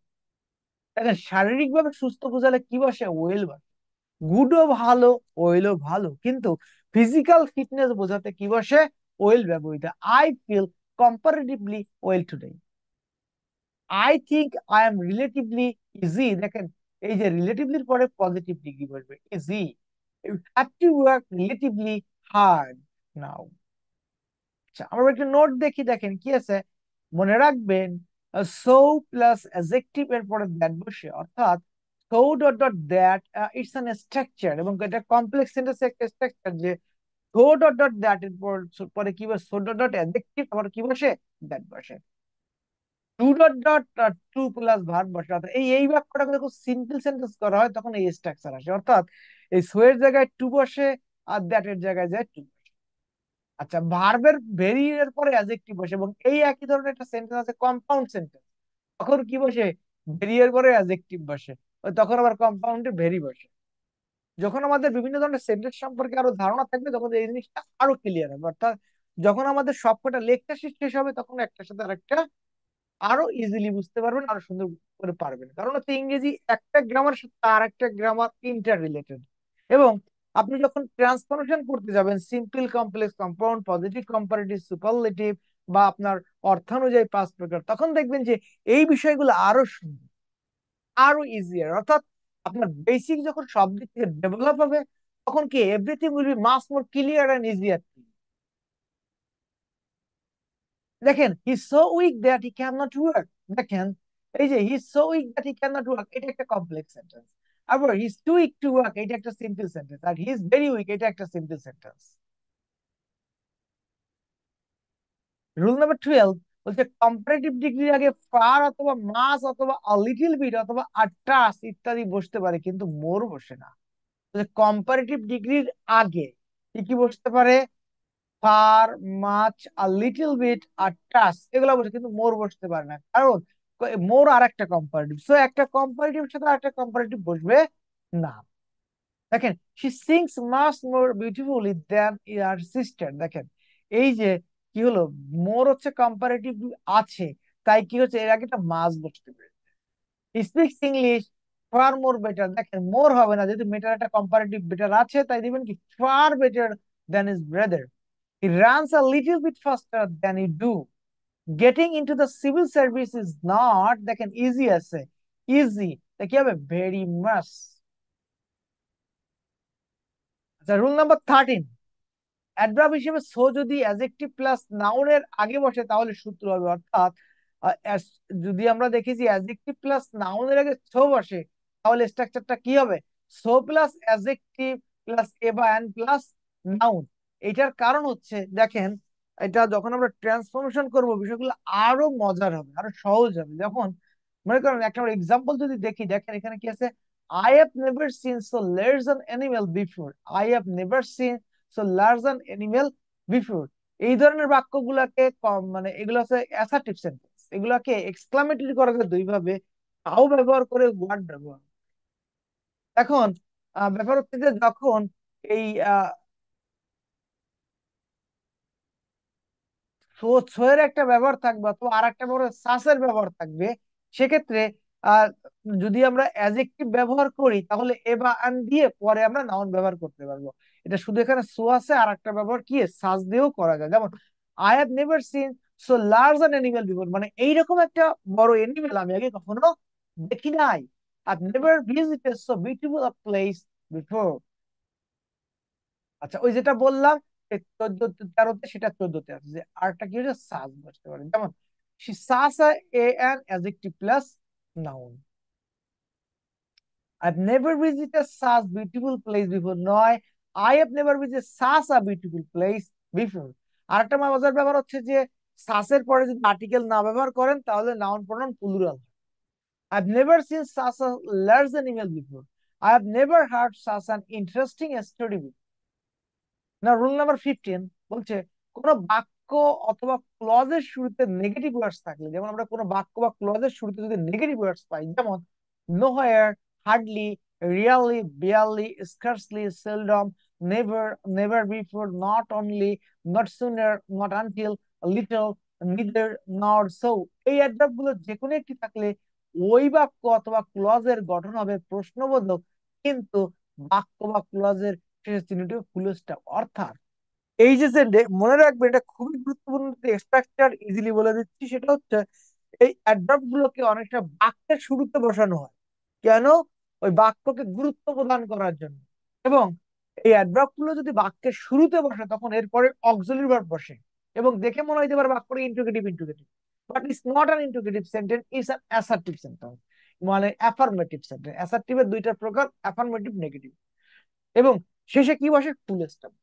দেখেন, শারীরিক ভাবে সুস্থ বোঝালে কি বসে? ওয়েল বসে। গুডও ভালো, ওয়েলও ভালো, কিন্তু ফিজিক্যাল ফিটনেস বোঝাতে কি বসে? ওয়েল ব্যবহৃত। I feel comparatively well today. I think I am relatively easy. দেখেন, এই যে রিলেটিভলির পরে পজিটিভ ডিগ্রি বসবে, easy. You have to work relatively hard now. আচ্ছা, আমরা একটু নোট দেখি। দেখেন কি আছে, মনে রাখবেন, সো প্লাস অ্যাডজেক্টিভ এর পরে দ্যাট বসে। অর্থাৎ so dot dot that, it's an structure, এবং এটা কমপ্লেক্স সেন্টেন্স একটা স্ট্রাকচার যে সো ডট ডট দ্যাট এর পরে কি বসে? সো ডট ডট অ্যাডজেক্টিভ, আবার কি বসে? দ্যাট বসে। To dot dot to plus verb বসে। অর্থাৎ এই বাক্যটাকে যখন সিম্পল সেন্টেন্স করা হয় তখন এই স্ট্রাকচার আসে। অর্থাৎ এই সো এর জায়গায় টু বসে, আর দ্যাট এর জায়গায় যায় টু বসে। আচ্ছা, ভার্বের ভেরি এর পরে অ্যাডজেক্টিভ বসে, এবং এই একই ধরনের একটা সেন্টেন্স আছে কম্পাউন্ড সেন্টেন্স। তখন কি বসে? ভেরি এর পরে অ্যাডজেক্টিভ বসে, তখন আবার কম্পাউন্ডে ভেরি বসে। যখন আমাদের বিভিন্ন ধরনের সেন্টেন্স সম্পর্কে আরো ধারণা থাকবে তখন এই জিনিসটা আরো ক্লিয়ার হবে। অর্থাৎ যখন আমাদের সবকটা লেকচার শেষ শেষ হবে তখন একটার সাথে আরেকটা আরো ইজিলি বুঝতে পারবেন, আরো সুন্দর করে পারবেন। কারণ হচ্ছে ইংরেজি একটা গ্রামার সাথে আর একটা গ্রামার ইন্টার রিলেটেড। এবং আপনি যখন ট্রান্সফরমেশন করতে যাবেন, simple, complex, compound, positive, comparative, superlative, বা আপনার অর্থানুযায়ী পাঁচ প্রকার, তখন দেখবেন যে এই বিষয়গুলো আরো সুন্দর, আরো ইজিয়ার। অর্থাৎ আপনার বেসিক যখন সব দিক থেকে ডেভেলপ হবে, তখন কি everything will be much more clear and easier. দেখেন, he so weak that he can not work. দেখেন, এই যে he so weak that he can not work, এটা একটা কমপ্লেক্স সেন্টেন্স। আবার he is too weak to work, এটা একটা simple sentence. আর হি ইজ ভেরি উইক, এটা একটা সিম্পল সেন্টেন্স। রুল নাম্বার 12 বলছে কম্পারেটিভ ডিগ্রির আগে ফার অথবা মাস অথবা আ লিটল বিট অথবা আ টাচ ইত্যাদি বসতে পারে, কিন্তু মোর বসে না। কম্পারেটিভ ডিগ্রির আগে কি কি বসতে পারে? Far, much, a little bit, আর টাচ, এগুলো বসে, কিন্তু মোর বসতে পারে না। কারণ মোর আর একটা কম্পারেটিভ, সো একটা কম্পারেটিভ সাথে আরেকটা কম্পারেটিভ বসবে না। দেখেন, she sings much more beautifully than year sister. দেখেন, এই যে কি হলো, মোর হচ্ছে কম্পারেটিভ আছে, তাই কি হচ্ছে, এর আগে একটা মাস বসতে পারে। স্পিক্স ইংলিশ ফার মোর বেটার। দেখেন, মোর হবে না, যেহেতু মেটার একটা কম্পারেটিভ বেটার আছে, তাই দিবেন কি far better than his brother. He runs a little bit faster than you do. Getting into the civil service is not, দেখেন, ইজি আছে, ইজি, তা কি হবে, ভেরি মাচ। আচ্ছা, রুল নাম্বার 13, অ্যাডভার্ব হিসেবে সো যদি অ্যাডজেক্টিভ প্লাস নাউনের আগে বসে তাহলে সূত্র হবে। অর্থাৎ যদি আমরা দেখি যে অ্যাডজেক্টিভ প্লাস নাউনের আগে সো বসে, তাহলে স্ট্রাকচারটা কি হবে? সো প্লাস অ্যাডজেক্টিভ প্লাস এবা অ্যান্ড প্লাস নাউন। এটার কারণ হচ্ছে, দেখেন, এটা যখন আমরা ট্রান্সফরমেশন করব, বিষয়গুলো আরো মজার হবে, আরো সহজ হবে। যখন মনে করেন একটা এক্সাম্পল যদি দেখি, দেখেন এখানে কি আছে, I have never scene so large an animal before. I have never scene so large an animal before. এই ধরনের বাক্যগুলাকে মানে এগুলো হচ্ছে অ্যাসার্টিভ সেন্টেন্স। এগুলাকে এক্সক্লামেটরি করা যায় দুই ভাবে, হাউ ব্যবহার করে, হোয়াট ব্যবহার। এখন ব্যাপার হচ্ছে যে যখন এই ছো এর একটা ব্যবহার থাকবে অথবা আর একটা ব্যবহার সাসের ব্যবহার থাকবে, সেক্ষেত্রে আহ যদি আমরা অ্যাডজেক্টিভ ব্যবহার করি, তাহলে এ বা আন দিয়ে পরে আমরা নাউন ব্যবহার করতে পারবো। এটা শুধু এখানে সো আছে, আর একটা ব্যবহার কি সাস দিয়েও করা যায়। যেমন I have never scene so large an animal before, মানে এইরকম একটা বড় এনিমেল আমি আগে কখনো দেখি নাই। I have never visited so beautiful a place before. আচ্ছা, ওই যেটা বললাম 14 13-তে, সেটা 14-তে আছে, যে আরটা কি হচ্ছে, সাস বসতে পারে। যেমন she saw an adjective plus noun. I've never visited such beautiful place before, নয় I have never visited such a beautiful place before। আরেকটা মজার ব্যাপার হচ্ছে যে সাসের পরে যদি আর্টিকেল না ব্যবহার করেন, তাহলে noun pronoun plural. I've never seen such a large animal before. I have never heard such an interesting story before. না, রুল নাম্বার 15 বলছে কোন বাক্য অথবা ক্লজের শুরুতে নেগেটিভ ওয়ার্ডস থাকলে, যেমন আমরা কোনো বাক্য বা ক্লজের শুরুতে যদি নেগেটিভ ওয়ার্ডস পাই, যেমন nowhere, hardly, really, barely, scarcely, seldom, never, never before, not only, not sooner, not until, little, neither, not so, এই অ্যাডভার্ব গুলো যে কোনো একটি থাকলে ওই বাক্য অথবা ক্লজের গঠন হবে প্রশ্নবোধক, কিন্তু বাক্য বা ক্লজের শেষ চিহ্নটি ফুল স্টপ। অর্থাৎ এই যে মনে রাখবেন, এটা খুবই গুরুত্বপূর্ণ স্ট্রাকচার, ইজিলি বলে দিচ্ছি। সেটা হচ্ছে এই অ্যাডভার্ব গুলোকে অনেকটা বাক্যের শুরুতে বসানো হয়। কেন? ওই বাক্যকে গুরুত্ব প্রদান করার জন্য। এবং এই অ্যাডভার্ব গুলো যদি বাক্যের শুরুতে বসে, তখন এরপরে অক্সিলারি ভার্ব বসে। এবং দেখে মনে হইতে পারে বাক্যটা integrative, integrative, but it's not an integrative sentence, it's an assertive sentence, মানে অ্যাফার্মেটিভ সেন্টেন্স। অ্যাসার্টিভের দুইটা প্রকার, অ্যাফার্মেটিভ, নেগেটিভ। এবং শেষে কি বসে, ফুল স্টপ।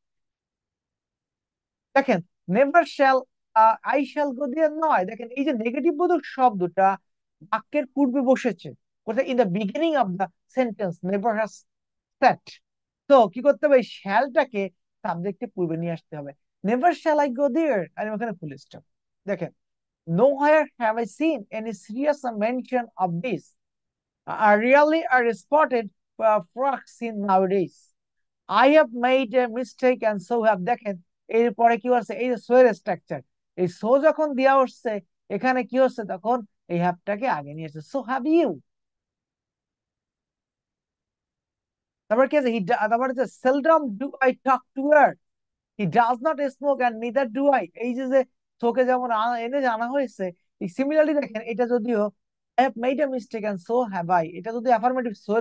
দেখেন, never shall, I shall go দিয়ে নয়। দেখেন, এই যে নেগেটিভ বোধক শব্দটা বাক্যের পূর্বে বসেছে, কোথায়, in the beginning of the sentence, never has set. তো কি করতে হবে, এই শ্যালটাকে সাবজেক্টের পূর্বে নিয়ে আসতে হবে। Never shall I go there, আর ওখানে ফুল স্টপ। দেখেন, nowhere have I seen any serious mention of this, rarely are spotted frogs in nowadays, I have made a mistake and so have. দেখেন, এরপরে কি হচ্ছে, এই যে so এর স্ট্রাকচার, এই সো যখন দেওয়া হচ্ছে, এখানে কি হচ্ছে তখন, এই হ্যাভটাকে আগে নিয়ে এসেছে, সো হ্যাভ ইউ। তারপর কি আছে, তারপর হচ্ছে seldom do I talk to her, he does not smoke and neither do I. এই যে যে তোকে যেমন এনে জানা হয়েছে, সিমিলারলি দেখেন এটা যদিও I have made a mistake and so have I, এটা যদি অ্যাফার্মেটিভ, সো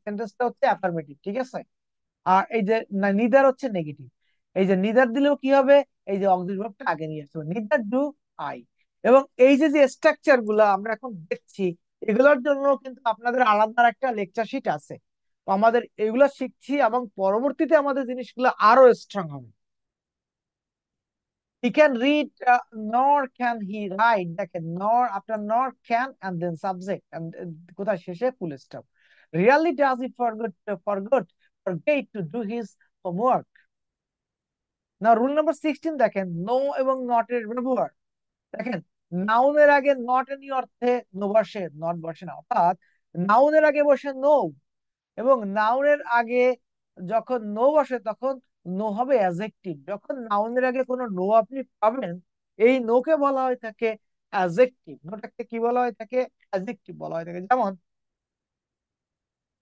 সেন্টেন্সটা হচ্ছে অ্যাফার্মেটিভ, ঠিক আছে। আর এই যে নিদার হচ্ছে নেগেটিভ, এই যে নিদার দিলেও কি হবে, এই যে অক্সিলারি ভার্বটা আগে নিয়ে আসতে হবে, নিদার ডু আই। এবং এই যে যে স্ট্রাকচার গুলো আমরা এখন দেখছি, এগুলোর জন্য কিন্তু আপনাদের আলাদা একটা লেকচার শিট আছে। তো আমাদের এগুলো শিখছি এবং পরবর্তীতে আমাদের জিনিসগুলো আরো স্ট্রং হবে। He can read, nor can he write, দেখেন nor, after nor can and then subject and কোথায় শেষে full stop. Really does he forget to do his homework. না, রুল নাম্বার 16 দেখেন, নো এবং নট এর ব্যবহার। দেখেন, নাউনের আগে নট এনি অর্থে নো বসে, নট বসে না, অর্থাৎ নাউনের আগে বসে নো, এবং নাউনের আগে যখন নো বসে তখন নো হবে অ্যাজেক্টিভ। যখন নাউনের আগে কোনো নো আপনি পাবেন, এই নোকে বলা হয় থাকে অ্যাজেক্টিভ, নোটাকে কি বলা হয় থাকে, অ্যাজেক্টিভ বলা হয় থাকে। যেমন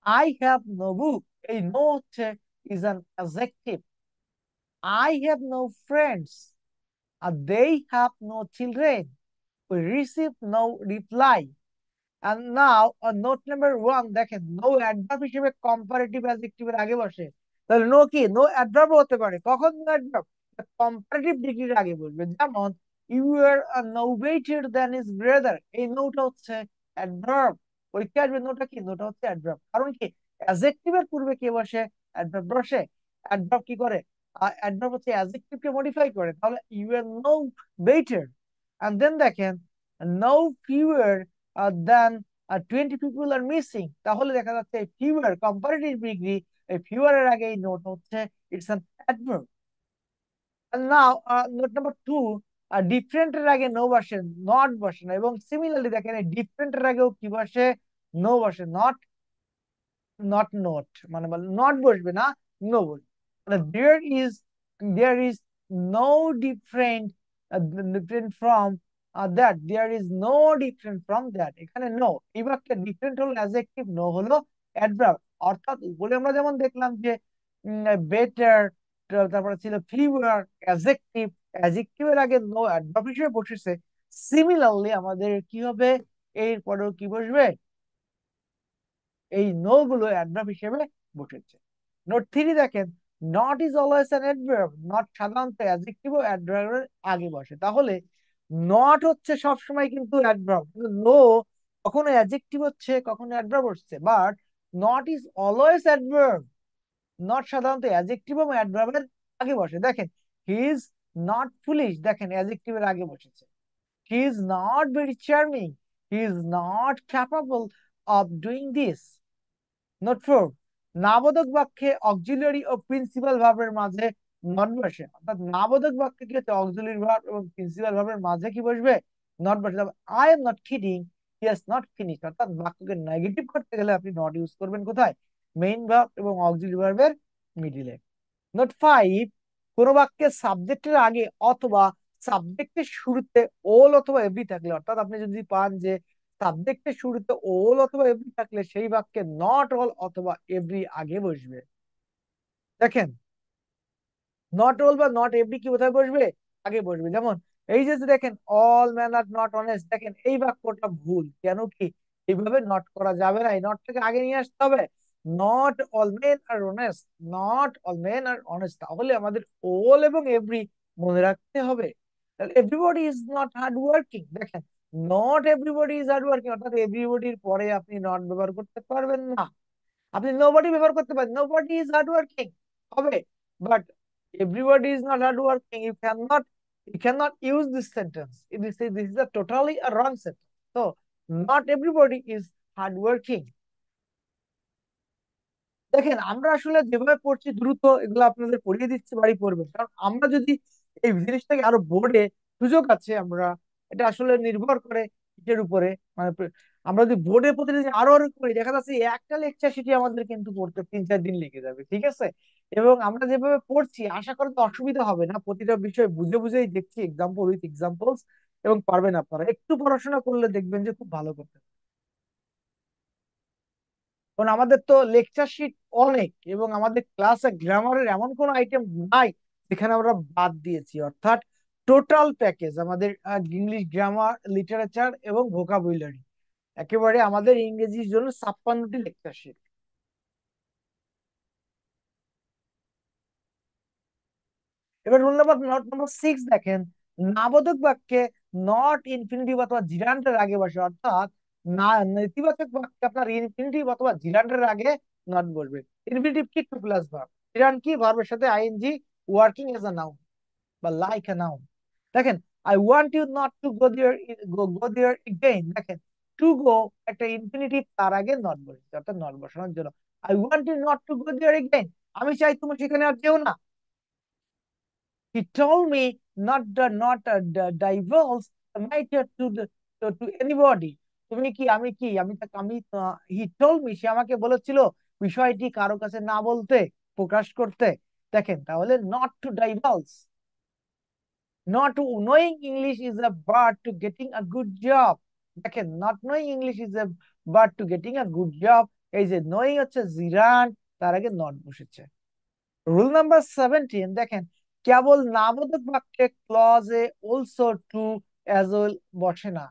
আই হ্যাভ নো বুক, এই নো হচ্ছে is an adjective. I have no friends, আর they have no children, we receive no reply. And now note number one দেখেন, নো অ্যাডভার্ব হিসেবে কম্পারেটিভ অ্যাডজেক্টিভ এর আগে বসে। তাহলে নো কি, নো অ্যাডভার্ব হতে পারে, কখন নো অ্যাডভার্ব, কম্পারেটিভ ডিগ্রির আগে বসবে। যেমন you are no better than his brother, এই নোটা হচ্ছে অ্যাডভার্ব। পরীক্ষা আসবে নোটা কি, নোটা হচ্ছে অ্যাডভার্ব। কারণ কি, অ্যাডজেক্টিভ এর পূর্বে কে বসে, অ্যাডভার্ব বসে। অ্যাডভার্ব কি করে, অ্যাডভার্ব হচ্ছে অ্যাডজেক্টিভ কে মডিফাই করে। তাহলে you are no better, and then দেখেন no fewer than 20 people are missing, তাহলে দেখা যাচ্ছে এই ফিউয়ার কম্পারেটিভ ডিগ্রি, এই ফিউয়ার এর আগে এই নোট হচ্ছে it's an adverb. Now note number two, different এর আগে নো বসে, নট বসে না। এবং সিমিলারলি দেখেন এই ডিফারেন্ট এর আগেও কি বসে, নো বসে, নট, নট নোট, মানে নট বসবে না, নো বসবে। মানে there is no different, different from that, there is no different from that, এখানে নো। এই বাক্যে ডিফারেন্ট হলো অ্যাডজেক্টিভ, নো হলো অ্যাডভার্ব। অর্থাৎ উপরে আমরা যেমন দেখলাম যে বেটার, তারপরে ছিল ফিভার, অ্যাডজেক্টিভ, অ্যাডজেক্টিভের আগে নো অ্যাডভার্ব হিসেবে বসেছে। সিমিলারলি আমাদের কি হবে, এরপরেও কি বসবে, এই নো গুলো অ্যাডভার্ব হিসেবে বসেছে। নোট থ্রি দেখেন, not is always an adverb, not সাধারণত অ্যাডজেক্টিভ ও অ্যাডভার্বের আগে বসে। তাহলে নট হচ্ছে সবসময় কিন্তু অ্যাডভার্ব, কিন্তু নো কখনো অ্যাডজেক্টিভ হচ্ছে, কখনো অ্যাডভার্ব হচ্ছে। But not is always adverb, not সাধারণত অ্যাডজেক্টিভ এবং অ্যাডভার্বের আগে বসে। দেখেন হি ইজ নট ফুলিশ, দেখেন অ্যাডজেক্টিভের আগে বসেছে। He is not very charming, he is not capable of doing this. Note four, নাবোধক বাক্যে অক্সিলারি ও প্রিন্সিপাল ভার্বের মাঝে নট বসে, অর্থাৎ নাবোধক বাক্যে কি হচ্ছে, অক্সিলারি ভার্ব এবং প্রিন্সিপাল ভার্বের মাঝে কি বসবে, নট বসে। I am not kidding, he has not finished, অর্থাৎ বাক্যকে নেগেটিভ করতে গেলে আপনি নট ইউজ করবেন কোথায়, মেইন ভার্ব এবং অক্সিলারি ভার্বের মিডিলে। নোট ফাইভ, কোন বাক্যের সাবজেক্টের আগে অথবা সাবজেক্টের শুরুতে ওল অথবা এভরি থাকলে, অর্থাৎ আপনি যদি পান যে সাবজেক্টের শুরুতে ওল অথবা এভরি থাকলে, সেই বাক্যে নট অল অথবা এভরি আগে বসবে। দেখেন নট অল বা নট এভরি কি কোথায় বসবে, আগে বসবে। যেমন এই যে যে দেখেন all man are not honest, দেখেন এই বাক্যটা ভুল, কেন কি, এইভাবে নট করা যাবে না, এই নটটাকে আগে নিয়ে আসতে হবে। Not all men are honest, not all men are honest, তাহলে আমাদের অল এবং এভরি মনে রাখতে হবে। তাহলে everybody is not hard working, দেখেন not everybody is hard working, অর্থাৎ এভরিবডির পরে আপনি নট ব্যবহার করতে পারবেন না। আপনি নোবডি ব্যবহার করতে পারেন, নোবডি ইজ হার্ড ওয়ার্কিং হবে, but everybody is not hard working, you cannot use this sentence, this is a totally a wrong sentence. So not everybody is hard working। দেখেন আমরা আসলে যেভাবে পড়ছি দ্রুত, এগুলো আপনাদের পড়িয়ে দিচ্ছি, বাড়ি পড়বেন। কারণ আমরা যদি এই জিনিসটাকে আরো বোর্ডে, সুযোগ আছে আমরা, এটা আসলে নির্ভর করে এটার উপরে, মানে আমরা যদি বোর্ডে প্রতিদিন আরো আরো করি, দেখা যাচ্ছে এই একটা লেকচার সেটি আমাদের কিন্তু পড়তে 3-4 দিন লেগে যাবে, ঠিক আছে। এবং আমরা যেভাবে পড়ছি আশা করি তো অসুবিধা হবে না, প্রতিটা বিষয় বুঝে বুঝেই দেখছি, এক্সাম্পল উইথ এক্সাম্পলস, এবং পারবেন আপনারা। একটু পড়াশোনা করলে দেখবেন যে খুব ভালো করতে। কারণ আমাদের তো লেকচার শিট অনেক, এবং আমাদের ক্লাসে গ্রামারের এমন কোন আইটেম নাই যেখানে আমরা বাদ দিয়েছি। অর্থাৎ টোটাল প্যাকেজ আমাদের ইংলিশ গ্রামার, লিটারেচার এবং ভোকাবুলারি, একেবারে আমাদের ইংরেজির জন্য 56টি লেকচার শিট। এবার রুল নাম্বার নট নাম্বার 6 দেখেন, নাবোধক বাক্যে নট ইনফিনিটিভ অথবা জিরান্ডের আগে বসে। অর্থাৎ না, নেতিবাচক বাক্যে আপনার ইনফিনিটিভ অথবা জিরান্ডের আগে নট বলবে। ইনফিনিটিভ কি? Two plus verb. জিরান্ড কি? ভার্বের সাথে ING, working as a noun বা লাইক আ নাউন। দেখেন, I want you not to go there, go there again. দেখেন, টু গো একটা ইনফিনিটিভ, তার আগে নট বসেছে, অর্থাৎ নট বসানোর জন্য। I want you not to go there again, আমি চাই তুমি সেখানে আর যেও না। He told me not divulge the matter to anybody. তুমি কি, আমি কি, আমি হি told me, সে আমাকে বলেছিল বিষয়টি কারো কাছে না বলতে, প্রকাশ করতে। দেখেন, তাহলে not to divulge, not to knowing English is a bar to getting a good job। দেখেন, not knowing English is a bar to getting a good job। এই যে knowing হচ্ছে জিরান, তার আগে not বসেছে। রুল নাম্বার 17 দেখেন, কেবল নাবোধক বাক্যে ক্লজে অলসো টু অ্যাজ ওয়েল বসে না,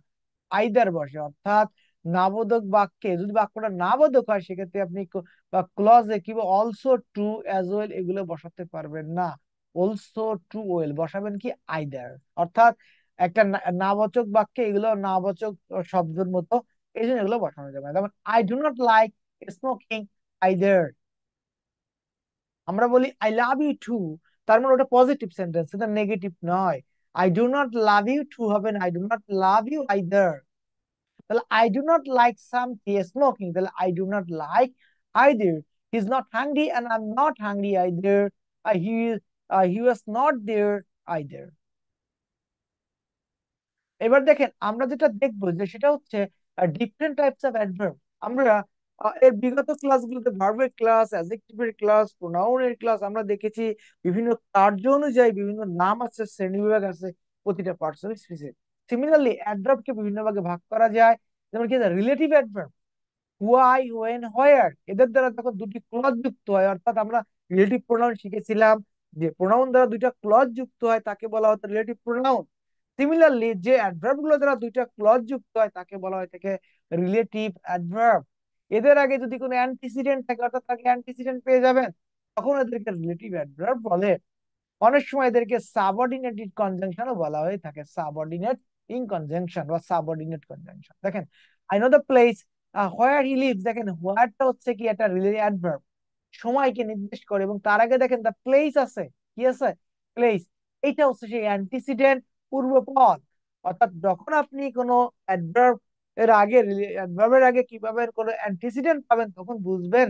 আইদার বসে। অর্থাৎ নাবোধক বাক্যে যদি বাক্যটা নাবোধক হয়, সেক্ষেত্রে আপনি বা ক্লজে কিংবা অলসো টু অ্যাজ ওয়েল এগুলো বসাতে পারবেন না। অলসো টু ওয়েল বসাবেন কি? আইদার। অর্থাৎ একটা নাবাচক বাক্যে এগুলো নাবাচক শব্দের মতো, এই জন্য এগুলো বসানো যাবে না। যেমন I do not like smoking either. আমরা বলি আই লাভ ইউ টু, তার মানে ওটা পজিটিভ সেন্টেন্স, এটা নেগেটিভ নয়। I do not love you too হবে না, I do not love you either. তাহলে I do not like something smoking, তাহলে I do not like either. He is not hungry and I am not hungry either. He he was not there either. এবার দেখেন, আমরা যেটা দেখবো যে সেটা হচ্ছে ডিফারেন্ট টাইপস অফ অ্যাডভার্ব। আমরা এর বিগত ক্লাসগুলোতে ভার্বের ক্লাস, অ্যাডজেক্টিভের ক্লাস, প্রোনাউনের ক্লাস আমরা দেখেছি। বিভিন্ন কার্য অনুযায়ী বিভিন্ন নাম আছে, শ্রেণীবিভাগ আছে প্রতিটা পার্সন স্পিসিস। সিমিলারলি অ্যাডভার্বকে বিভিন্ন ভাগে ভাগ করা যায়। যেমন কি, রিলেটিভ অ্যাডভার্ব, হোয়াই, ওয়েন, হোয়ার, এদের দ্বারা যখন দুটি ক্লজ যুক্ত হয়, অর্থাৎ আমরা রিলেটিভ প্রোনাউন শিখেছিলাম যে প্রোনাউন দ্বারা দুইটা ক্লজ যুক্ত হয় তাকে বলা হতো রিলেটিভ প্রোনাউন। সিমিলারলি যে অ্যাডভার্ব গুলো দ্বারা দুইটা ক্লজ যুক্ত হয় তাকে বলা হয় থাকে রিলেটিভ অ্যাডভার্ব। এদের আগে যদি কোনো অ্যান্টিসিডেন্ট থাকে, অর্থাৎ তাকে অ্যান্টিসিডেন্ট পেয়ে যাবেন, তখন এদেরকে রিলেটিভ অ্যাডভার্ব বলে। অনেক সময় এদেরকে সাবঅর্ডিনেটেড কনজাংশনও বলা হয়ে থাকে, সাবঅর্ডিনেট ইন কনজাংশন বা সাবঅর্ডিনেট কনজাংশন। দেখেন, I know the place where he lives. দেখেন, হোয়ারটা হচ্ছে কি একটা রিলেটিভ অ্যাডভার্ব, সময়কে নির্দেশ করে, এবং তার আগে দেখেন দ্য প্লেস আছে, কি আছে? প্লেস। এইটা হচ্ছে সেই অ্যান্টিসিডেন্ট, পূর্বপদ। অর্থাৎ যখন আপনি কোনো অ্যাডভার্ব এর আগে, অ্যাডভার্বের আগে কিভাবে কোনো অ্যান্টিসিডেন্ট পাবেন, তখন বুঝবেন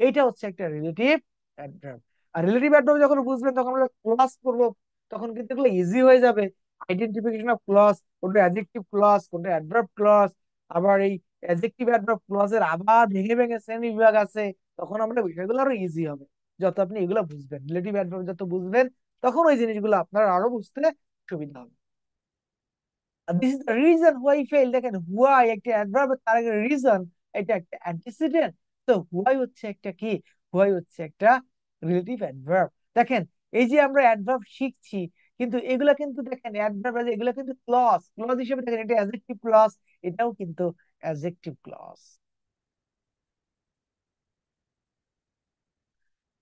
এইটা হচ্ছে একটা রিলেটিভ অ্যাডভার্ব। আর রিলেটিভ অ্যাডভার্ব যখন বুঝবেন, তখন আমরা ক্লজ করবো, তখন কিন্তু এগুলো ইজি হয়ে যাবে। আইডেন্টিফিকেশন অফ ক্লজ, কোনটা অ্যাডজেক্টিভ ক্লজ, কোনটা অ্যাডভার্ব ক্লজ। আবার এই অ্যাডজেক্টিভ অ্যাডভার্ব ক্লজের আবার ভেঙে ভেঙে শ্রেণী বিভাগ আছে। তখন আমরা বিষয়গুলো আরো ইজি হবে যত আপনি এগুলো বুঝবেন। রিলেটিভ অ্যাডভার্ব যত বুঝবেন, তখন ওই জিনিসগুলো আপনার আরো বুঝতে সুবিধা হবে। This is the reason why fail. দেখেন, হোয়াই একটা অ্যাডভার্ব, তার আগে রিজন, এটা একটা অ্যান্টিসিডেন্ট। তো হোয়াই হচ্ছে একটা কি? হোয়াই হচ্ছে একটা রিলেটিভ অ্যাডভার্ব। দেখেন, এই যে আমরা অ্যাডভার্ব শিখছি, কিন্তু এগুলা কিন্তু দেখেন অ্যাডভার্ব, এগুলা কিন্তু ক্লজ, ক্লজ হিসেবে দেখেন এটা অ্যাডজেক্টিভ ক্লজ, এটাও কিন্তু adjective clause.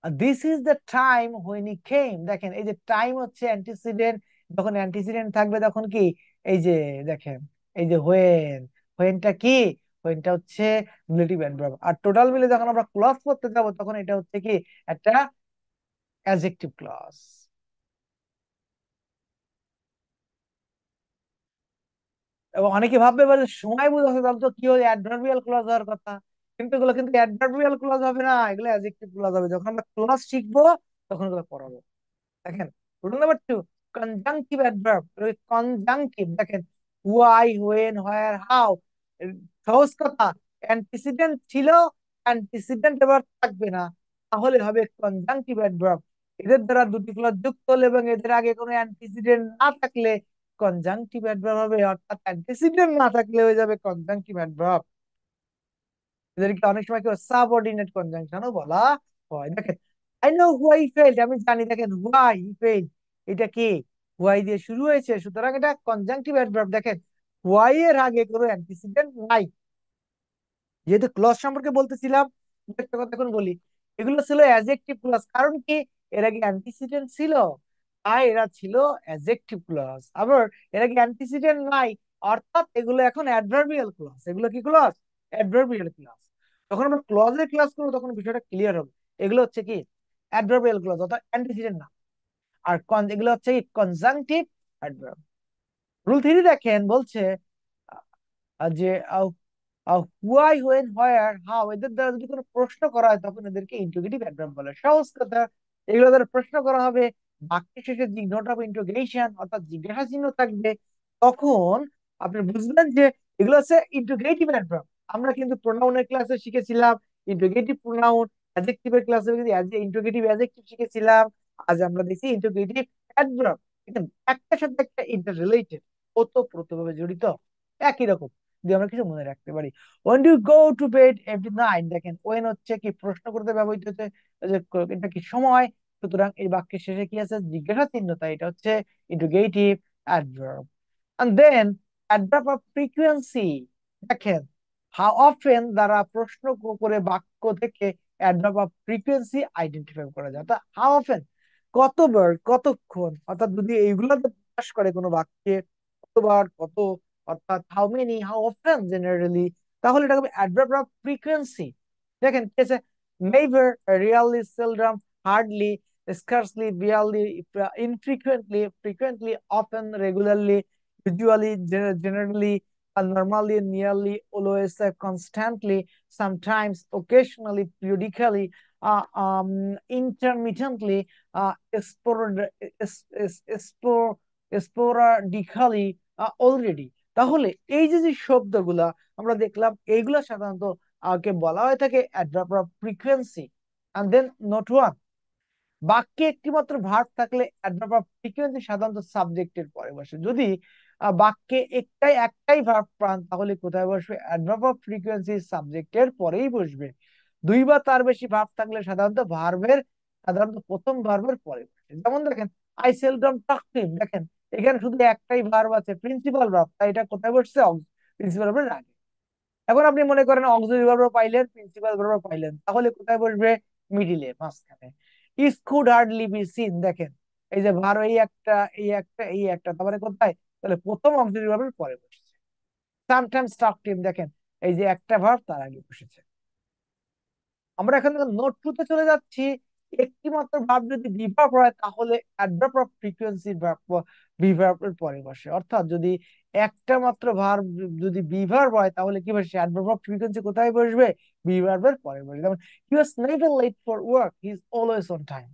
This is the time when he came. দেখেন, এই যে টাইম হচ্ছে অ্যান্টিসিডেন্ট, যখন অ্যান্টিসিডেন্ট থাকবে তখন কি? এই যে দেখেন, এই যে হোয়েন, হোয়েনটা কি? হোয়েনটা হচ্ছে রিলেটিভ অ্যাডভার্ব। আর টোটাল মিলে যখন আমরা ক্লজ করতে যাব, তখন এটা হচ্ছে কি? একটা অ্যাডজেক্টিভ ক্লজ। এবং অনেকে ভাববে এবার যে সময় বোঝাচ্ছে, তাহলে তো কি হলো, অ্যাডভার্বিয়াল ক্লজ হওয়ার কথা। কিন্তু এগুলো কিন্তু অ্যাডভার্বিয়াল ক্লজ হবে না, এগুলো অ্যাডজেক্টিভ ক্লজ হবে। যখন আমরা ক্লজ শিখবো, তখন এগুলো পড়াবো। দেখেন, rule number 2, conjunctive adverb. Conjunctive, দেখেন, হোয়াই, হোয়েন, হোয়ার, হাউ, সহজ কথা, অ্যান্টিসিডেন্ট ছিল, অ্যান্টিসিডেন্ট এবার থাকবে না, তাহলে হবে কনজাংটিভ অ্যাডভার্ব। এদের দ্বারা দুটি ক্লজ যুক্ত হলে এবং এদের আগে কোনো অ্যান্টিসিডেন্ট না থাকলে কনজাংটিভ অ্যাডভার্ব হবে, অর্থাৎ অ্যান্টিসিডেন্ট না থাকলে হয়ে যাবে কনজাংটিভ অ্যাডভার্ব। এদেরকে অনেক সময় কেউ সাবঅর্ডিনেট কনজাংশনও বলা হয়। দেখেন, আই নো হোয়াই ফেল্ড, আমি জানি, দেখেন হোয়াই ফেল্ড, এটা কি হোয়াই দিয়ে শুরু হয়েছে, সুতরাং এটা কনজাংটিভ অ্যাডভার্ব। দেখেন হোয়াই এর আগে কোনো অ্যান্টিসিডেন্ট নাই। যেহেতু ক্লজ সম্পর্কে বলতেছিলাম, একটা কথা এখন বলি, এগুলো ছিল অ্যাডজেক্টিভ ক্লজ, কারণ কি এর আগে অ্যান্টিসিডেন্ট ছিল, তাই এরা ছিল অ্যাডজেক্টিভ ক্লজ। আবার এর আগে অ্যান্টিসিডেন্ট নাই, অর্থাৎ এগুলো এখন অ্যাডভার্বিয়াল ক্লজ। এগুলো কি ক্লজ? Adverbial clause. যখন আমরা ক্লজের ক্লাস করবো তখন বিষয়টা ক্লিয়ার হবে। এগুলো হচ্ছে কি অ্যাডভার্বিয়াল ক্লজ, অর্থাৎ অ্যান্টিসিডেন্ট না। আর এগুলো হচ্ছে কি কনজাংটিভ অ্যাডভার্ব। রুল 3 দেখেন বলছে যে হোয়াই, হোয়েন, হোয়ার, হাউ, এদের দ্বারা যদি কোনো প্রশ্ন করা হয় তখন এদেরকে ইন্টিগ্রেটিভ অ্যাডভার্ব বলে। সহজ কথা, এগুলো দ্বারা প্রশ্ন করা হবে, বাক্যের শেষে যে নোট অফ ইন্টিগ্রেশন অর্থাৎ জিজ্ঞাসা চিহ্ন থাকবে, তখন আপনি বুঝবেন যে এগুলো হচ্ছে ইন্টিগ্রেটিভ অ্যাডভার্ব। আমরা কিন্তু প্রোনাউনের ক্লাসে শিখেছিলাম ইন্টিগ্রেটিভ প্রোনাউন, অ্যাডজেক্টিভের ক্লাসে কিন্তু ইন্টিগ্রেটিভ অ্যাডজেক্টিভ শিখেছিলাম। আজ আমরা দেখি ইন্টিগ্রেটিভ অ্যাডভার্ব। কিন্তু একটার সাথে একটা ইন্টার রিলেটেড, ওতপ্রোতভাবে জড়িত, একই রকম, যদি আমরা কিছু মনে রাখতে পারি। when do you go to bed every night, দেখেন when হচ্ছে কি প্রশ্ন করতে ব্যবহৃত হচ্ছে, যে এটা কি সময়, সুতরাং এই বাক্যের শেষে কি আছে জিজ্ঞাসা চিহ্ন, তাই এটা হচ্ছে integrative adverb. and then adverb of frequency, দেখেন how often দ্বারা প্রশ্ন করে বাক্য থেকে adverb of frequency আইডেন্টিফাই করা যায়। অর্থাৎ how often কতবার, কতক্ষণ, অর্থাৎ যদি এইগুলোতে প্রকাশ করে কোনো বাক্যে কতবার, কত, অর্থাৎ how many, how often generally, তাহলে এটা হবে অ্যাডভার্ব অফ ফ্রিকোয়েন্সি। দেখেন কি আছে, never, really, seldom, hardly, scarcely, barely, infrequently, frequently, often, regularly, usually, generally, normally, nearly, always, constantly, sometimes, occasionally, periodically, intermittently, sporadically, already. তাহলে এই যে যে শব্দগুলা আমরা দেখলাম, এইগুলা সাধারণত কে বলা হয়ে থাকে adverb of frequency. And then note one, বাক্যে একটি মাত্র ভার্ব থাকলে অ্যাডভার্ব অফ ফ্রিকোয়েন্সি সাধারণত সাবজেক্টের পরে বসে। যদি বাক্যে একটাই ভার্ব পান তাহলে কোথায় বসবে? অ্যাডভার্ব অফ ফ্রিকোয়েন্সি সাবজেক্টের পরেই বসবে। দুই বা তার বেশি ভার্ব থাকলে সাধারণত প্রথম ভার্বের পরে বসে। যেমন দেখেন I seldom talk to him, দেখেন এখানে শুধু একটাই ভার্ব আছে, প্রিন্সিপাল ভার্ব, তাই এটা কোথায় বসছে? প্রিন্সিপাল ভার্বের আগে। এখন আপনি মনে করেন অক্সিলারি ভার্ব পাইলেন, প্রিন্সিপাল ভার্ব পাইলেন, তাহলে কোথায় বসবে? মিডিলে, মাঝখানে। Is could hardly be seen, দেখেন এই যে ভার্ব, এই একটা তারপরে কোথায়? তাহলে প্রথম অক্সিলারি ভার্বের পরে বসেছে। সামটাইমস টক টু হিম, দেখেন এই যে একটা ভার্ব তার আগে বসেছে। আমরা এখন নোট টুতে চলে যাচ্ছি। একটি মাত্র ভার্ব যদি বিভার্ব হয় তাহলে অ্যাডভার্ব অফ ফ্রিকোয়েন্সি বিভার্বের পরে বসে। অর্থাৎ যদি একটা মাত্র ভার্ব যদি বিভার্ব হয় তাহলে কি বসে? অ্যাডভার্ব অফ ফ্রিকোয়েন্সি কোথায় বসবে? বিভার্বের পরে বসবে। যেমন he was never late for work, he is always on time.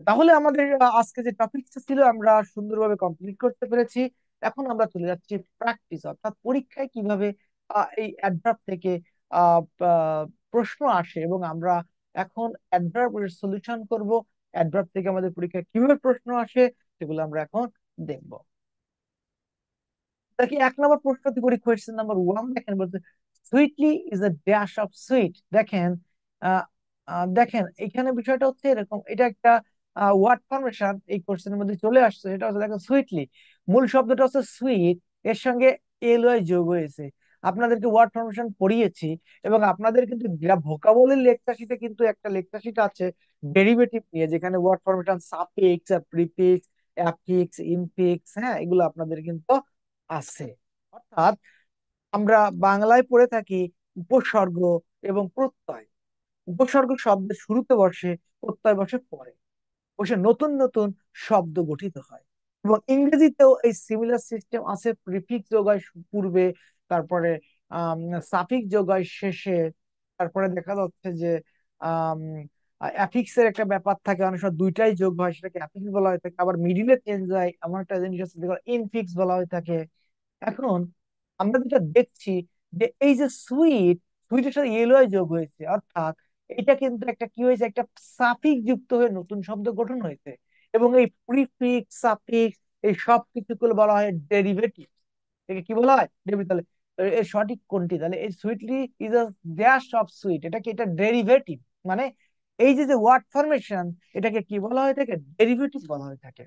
তাহলে আমাদের আজকে যে টপিকটা ছিল আমরা সুন্দরভাবে কমপ্লিট করতে পেরেছি। এখন আমরা চলে যাচ্ছি প্র্যাকটিস, অর্থাৎ পরীক্ষায় কিভাবে এই অ্যাডভার্ব থেকে আহ, আহ, প্রশ্ন আসে এবং আমরা এখন অ্যাডভার্ব এর সলিউশন করব। অ্যাডভার্ব থেকে আমাদের পরীক্ষায় কিভাবে প্রশ্ন আসে সেগুলো আমরা এখন দেখবো। দেখি 1 নম্বর প্রশ্নটি করি, কোয়েশ্চেন নাম্বার 1। দেখেন বলতে sweetly is a dash of sweet. দেখেন আহ, দেখেন এখানে বিষয়টা হচ্ছে এরকম, এটা একটা ওয়ার্ড ফরমেশন এই কোশ্চেনের মধ্যে চলে আসছে। এটা হচ্ছে দেখেন সুইটলি, মূল শব্দটা হচ্ছে সুইট, এর সঙ্গে এল ওয়াই যোগ হয়েছে। আপনাদেরকে ওয়ার্ড ফরমেশন পড়িয়েছি এবং আপনাদের কিন্তু ভোকাবুলারি লেকচার শিটে কিন্তু একটা লেকচার শিট আছে ডেরিভেটিভ নিয়ে, যেখানে word formation, suffix, prefix, affix, infix, হ্যাঁ এগুলো আপনাদের কিন্তু আছে। অর্থাৎ আমরা বাংলায় পড়ে থাকি উপসর্গ এবং প্রত্যয়। উপসর্গ শব্দের শুরুতে বসে, প্রত্যয় বসে পরে, বসে নতুন নতুন শব্দ গঠিত হয়। এবং ইংরেজিতেও এই সিমিলার সিস্টেম আছে, প্রিফিক্স যোগ হয় পূর্বে, তারপরে সাফিক্স যোগ হয় শেষে, তারপরে দেখা যাচ্ছে যে আহ অ্যাফিক্স এর একটা ব্যাপার থাকে, অনেক সময় দুইটাই যোগ হয়, সেটাকে অ্যাফিক্স বলা হয়ে থাকে। আবার মিডিলে চেঞ্জ হয়, এমন একটা জিনিস আছে ইনফিক্স বলা হয়ে থাকে। এখন আমরা যেটা দেখছি যে এই যে সুইটের সাথে ইয়েলোয় যোগ হয়েছে, অর্থাৎ এটা কিন্তু একটা কি হয়েছে, একটা সাফিক্স যুক্ত হয়ে নতুন শব্দ গঠন হয়েছে। এবং এই প্রিফিক্স, সাফিক্স এই সব কিছুকে বলা হয় ডেরিভেটিভ। একে কি বলা হয়? ডেরিভেটিভ। তাহলে এর সঠিক কোনটি? তাহলে এই sweetly is a dash of sweet, এটা কি? এটা ডেরিভেটিভ। মানে এই যে যে ওয়ার্ড ফরমেশন, এটাকে কি বলা হয় থাকে? ডেরিভেটিভ বলা হয় থাকে।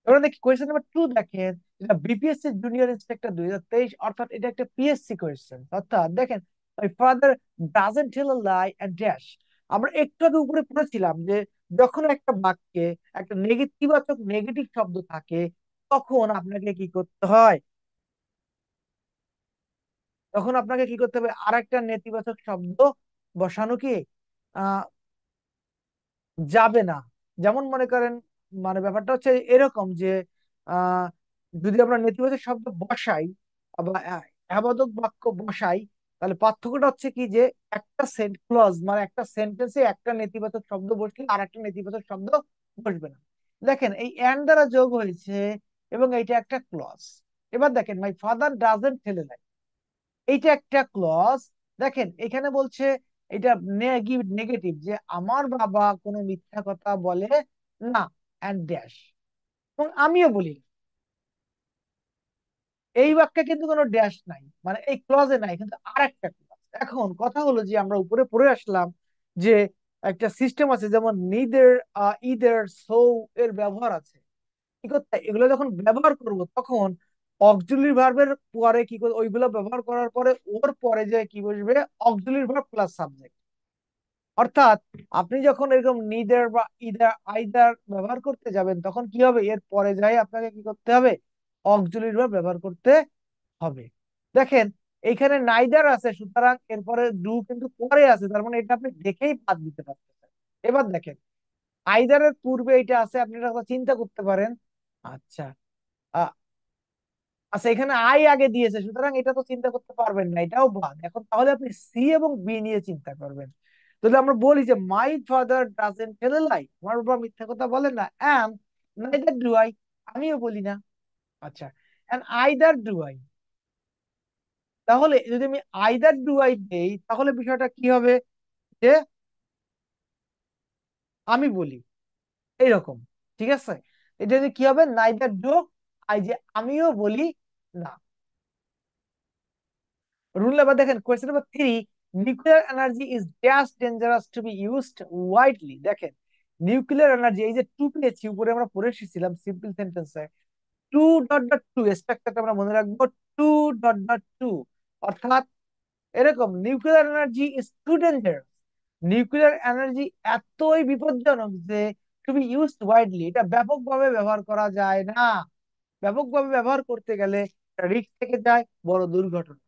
এবার দেখি কোয়েশ্চেন নাম্বার 2 দেখেন। এটা বিপিএসসি জুনিয়র ইন্সপেক্টর 2023, অর্থাৎ এটা একটা পিএসসি কোয়েশ্চেন। অর্থাৎ দেখেন, my father doesn't tell a lie and dash. আমরা একটু আগে উপরে পড়েছিলাম যে যখন একটা বাক্যে একটা নেতিবাচক নেগেটিভ শব্দ থাকে, তখন আপনাকে কি করতে হয়? তখন আপনাকে কি করতে হবে? আর একটা নেতিবাচক শব্দ বসানো কি আহ যাবে না। যেমন মনে করেন, মানে ব্যাপারটা হচ্ছে এরকম যে আহ যদি আমরা নেতিবাচক শব্দ বসাই বা হ্যাবোধক বাক্য বসাই, তাহলে পার্থক্যটা হচ্ছে কি যে একটা ক্লজ মানে একটা সেন্টেন্সে একটা নেতিবাচক শব্দ বসলে আর একটা নেতিবাচক শব্দ বসবে না। দেখেন এই এন্ড দ্বারা যোগ হয়েছে এবং এইটা একটা ক্লজ। এবার দেখেন, মাই ফাদার ডাজেন্ট টেল, এইটা একটা ক্লজ। দেখেন এখানে বলছে এটা নেগেটিভ, যে আমার বাবা কোনো মিথ্যা কথা বলে না, অ্যান্ড ড্যাশ। এবং আমিও বলি না। এই বাক্যে কিন্তু কোনো ড্যাশ নাই, মানে এই ক্লজে নাই, কিন্তু আর একটা ক্লজ। এখন কথা হলো যে আমরা উপরে পড়ে আসলাম যে একটা সিস্টেম আছে, যেমন নিদের, ইদের, সো এর ব্যবহার আছে। কি করতে হয়? এগুলো যখন ব্যবহার করব তখন অক্সিলারি ভার্বের পরে কি করব? ওইগুলো ব্যবহার করার পরে ওর পরে যে কি বসবে? Auxiliary verb plus subject. অর্থাৎ আপনি যখন এরকম নিদার বা ইদার আইদার ব্যবহার করতে যাবেন, তখন কি হবে? এর পরে যাই আপনাকে কি করতে হবে? অক্সিলারি ভার্ব ব্যবহার করতে হবে। দেখেন এইখানে নাইদার আছে, সুতরাং এরপরে ডু কিন্তু পরে আছে, তার মানে এটা আপনি দেখেই বাদ দিতে পারতেছেন। এবার দেখেন আইদারের পূর্বে এটা আছে, আপনি এটা কথা চিন্তা করতে পারেন। আচ্ছা, আচ্ছা, এখানে আই আগে দিয়েছে, সুতরাং এটা তো চিন্তা করতে পারবেন না, এটাও বাদ। এখন তাহলে আপনি সি এবং বি নিয়ে চিন্তা করবেন। তাহলে আমরা বলি যে মাই ফাদার ডাজেন্ট টেল এ লাই, আমার বাবা মিথ্যা কথা বলে না, এন্ড নাইদার ডু আই, আমিও বলি না। আচ্ছা, এন্ড আইদার ডু আই। তাহলে যদি আমি আইদার ডু আই দেই, তাহলে বিষয়টা কি হবে? যে আমি বলি, এইরকম। ঠিক আছে, এটা যদি কি হবে? নাইদার ডু আই, যে আমিও বলি না। রুল নাম্বার দেখেন, question number 3, nuclear energy is dash dangerous to be used widely. দেখেন নিউক্লিয়ার এনার্জি, এই যে টু পেয়েছি উপরে আমরা পড়ে এসেছিলাম সিম্পল সেন্টেন্সে, টু ডট ডট টু স্ট্রাকচারটা আমরা মনে রাখবো, টু ডট ডট টু। অর্থাৎ এরকম, nuclear energy is too dangerous, nuclear energy এতই বিপজ্জনক যে টু বি ইউজড ওয়াইডলি, এটা ব্যাপকভাবে ব্যবহার করা যায় না। ব্যাপকভাবে ব্যবহার করতে গেলে রিস্ক থেকে যায় বড় দুর্ঘটনা।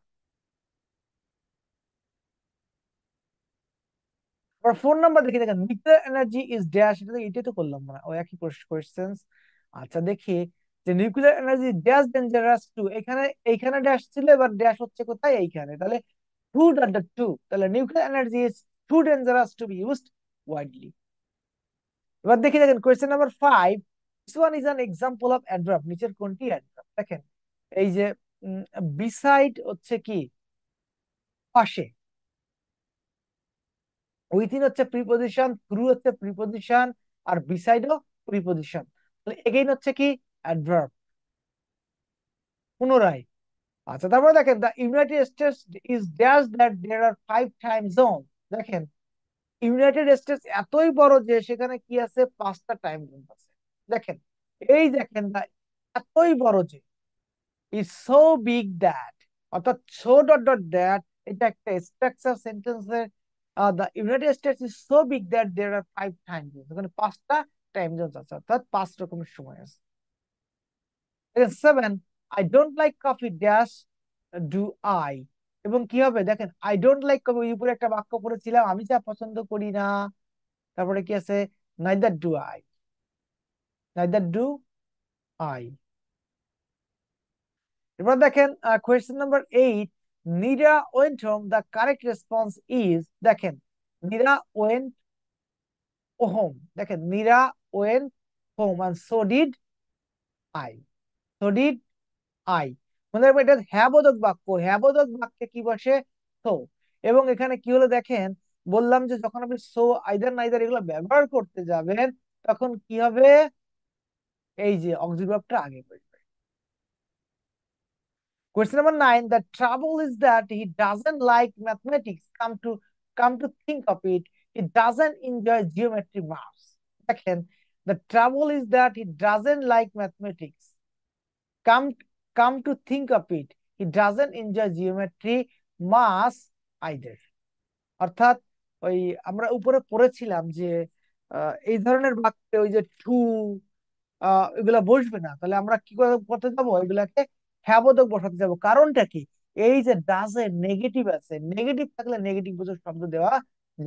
আর ফোন নাম্বার দেখি, দেখেন নিউক্লিয়ার এনার্জি ইজ ড্যাশ, এটাই তো করলাম মানে ওই একই কোশ্চেন। আচ্ছা দেখি, যে nuclear energy dash dangerous to, এখানে এইখানে ড্যাশ ছিল, এবার ড্যাশ হচ্ছে কোথায়? এইখানে। তাহলে টু ডট ডট টু, তাহলে nuclear energy is too dangerous to be used widely. এবার দেখি, দেখেন question number 5, this one is an example of adverb, নিচের কোনটি অ্যাডভার্ব? দেখেন এই যে বিসাইড হচ্ছে কি? পাশে। উইথিন হচ্ছে প্রিপজিশন, থ্রু হচ্ছে প্রিপজিশন, আর বিসাইডও প্রিপজিশন। তাহলে এগেইন হচ্ছে কি? অ্যাডভার্ব, পুনরায়। আচ্ছা, তারপরে দেখেন the United States is dash that there are 5 time zone. দেখেন ইউনাইটেড স্টেটস এতই বড় যে সেখানে কি আছে? 5টা টাইম জোন আছে। দেখেন এই দেখেন এতই বড় যে ইজ সো বিগ দ্যাট, অর্থাৎ সো ডট ডট দ্যাট, এটা একটা স্ট্রাকচার সেন্টেন্সের। The United States is so big that there are 5 time zone, এখানে 5টা টাইম জোন আছে, অর্থাৎ 5 রকমের সময় আছে। 7, I don't like coffee dash do I. এবং কি হবে? দেখেন আই ডোন্ট লাইক কফি, ওই উপরে একটা বাক্য পড়েছিলাম, আমি চা পছন্দ করি না। তারপরে কি আছে? Neither do I, neither do I. এবার দেখেন question number 8, Neera went home, the correct response is. দেখেন নীরা ওয়েন্ট হোম, দেখেন Neera went home and so did I, so did I। মনে রাখবেন এটা হ্যাঁ বোধক বাক্য, হ্যাঁ বোধক বাক্যে কি বসে? তো। এবং এখানে কি হলো দেখেন, বললাম যে যখন আপনি সো, আইদার, নাইদার এগুলো ব্যবহার করতে যাবেন, তখন কি হবে? এই যে অক্সিলারি ভার্বটা আগে বসবে। Question number 9. The trouble is that he doesn't like mathematics. Come to think of it, he doesn't enjoy geometry maths. দেখেন, the trouble is that he doesn't like mathematics. Come come to think of it, he doesn't enjoy geometry maths either. অর্থাৎ ওই আমরা উপরে পড়েছিলাম যে এই ধরনের বাক্যে ওই যে টু এগুলা বসবে না, তাহলে আমরা কি করতে যাবো, এগুলাকে হ্যাঁ বোধক বসাতে যাবো। কারণটা কি, এই যে ডাজ এ নেগেটিভ আছে, নেগেটিভ থাকলে নেগেটিভ বোঝার শব্দ দেওয়া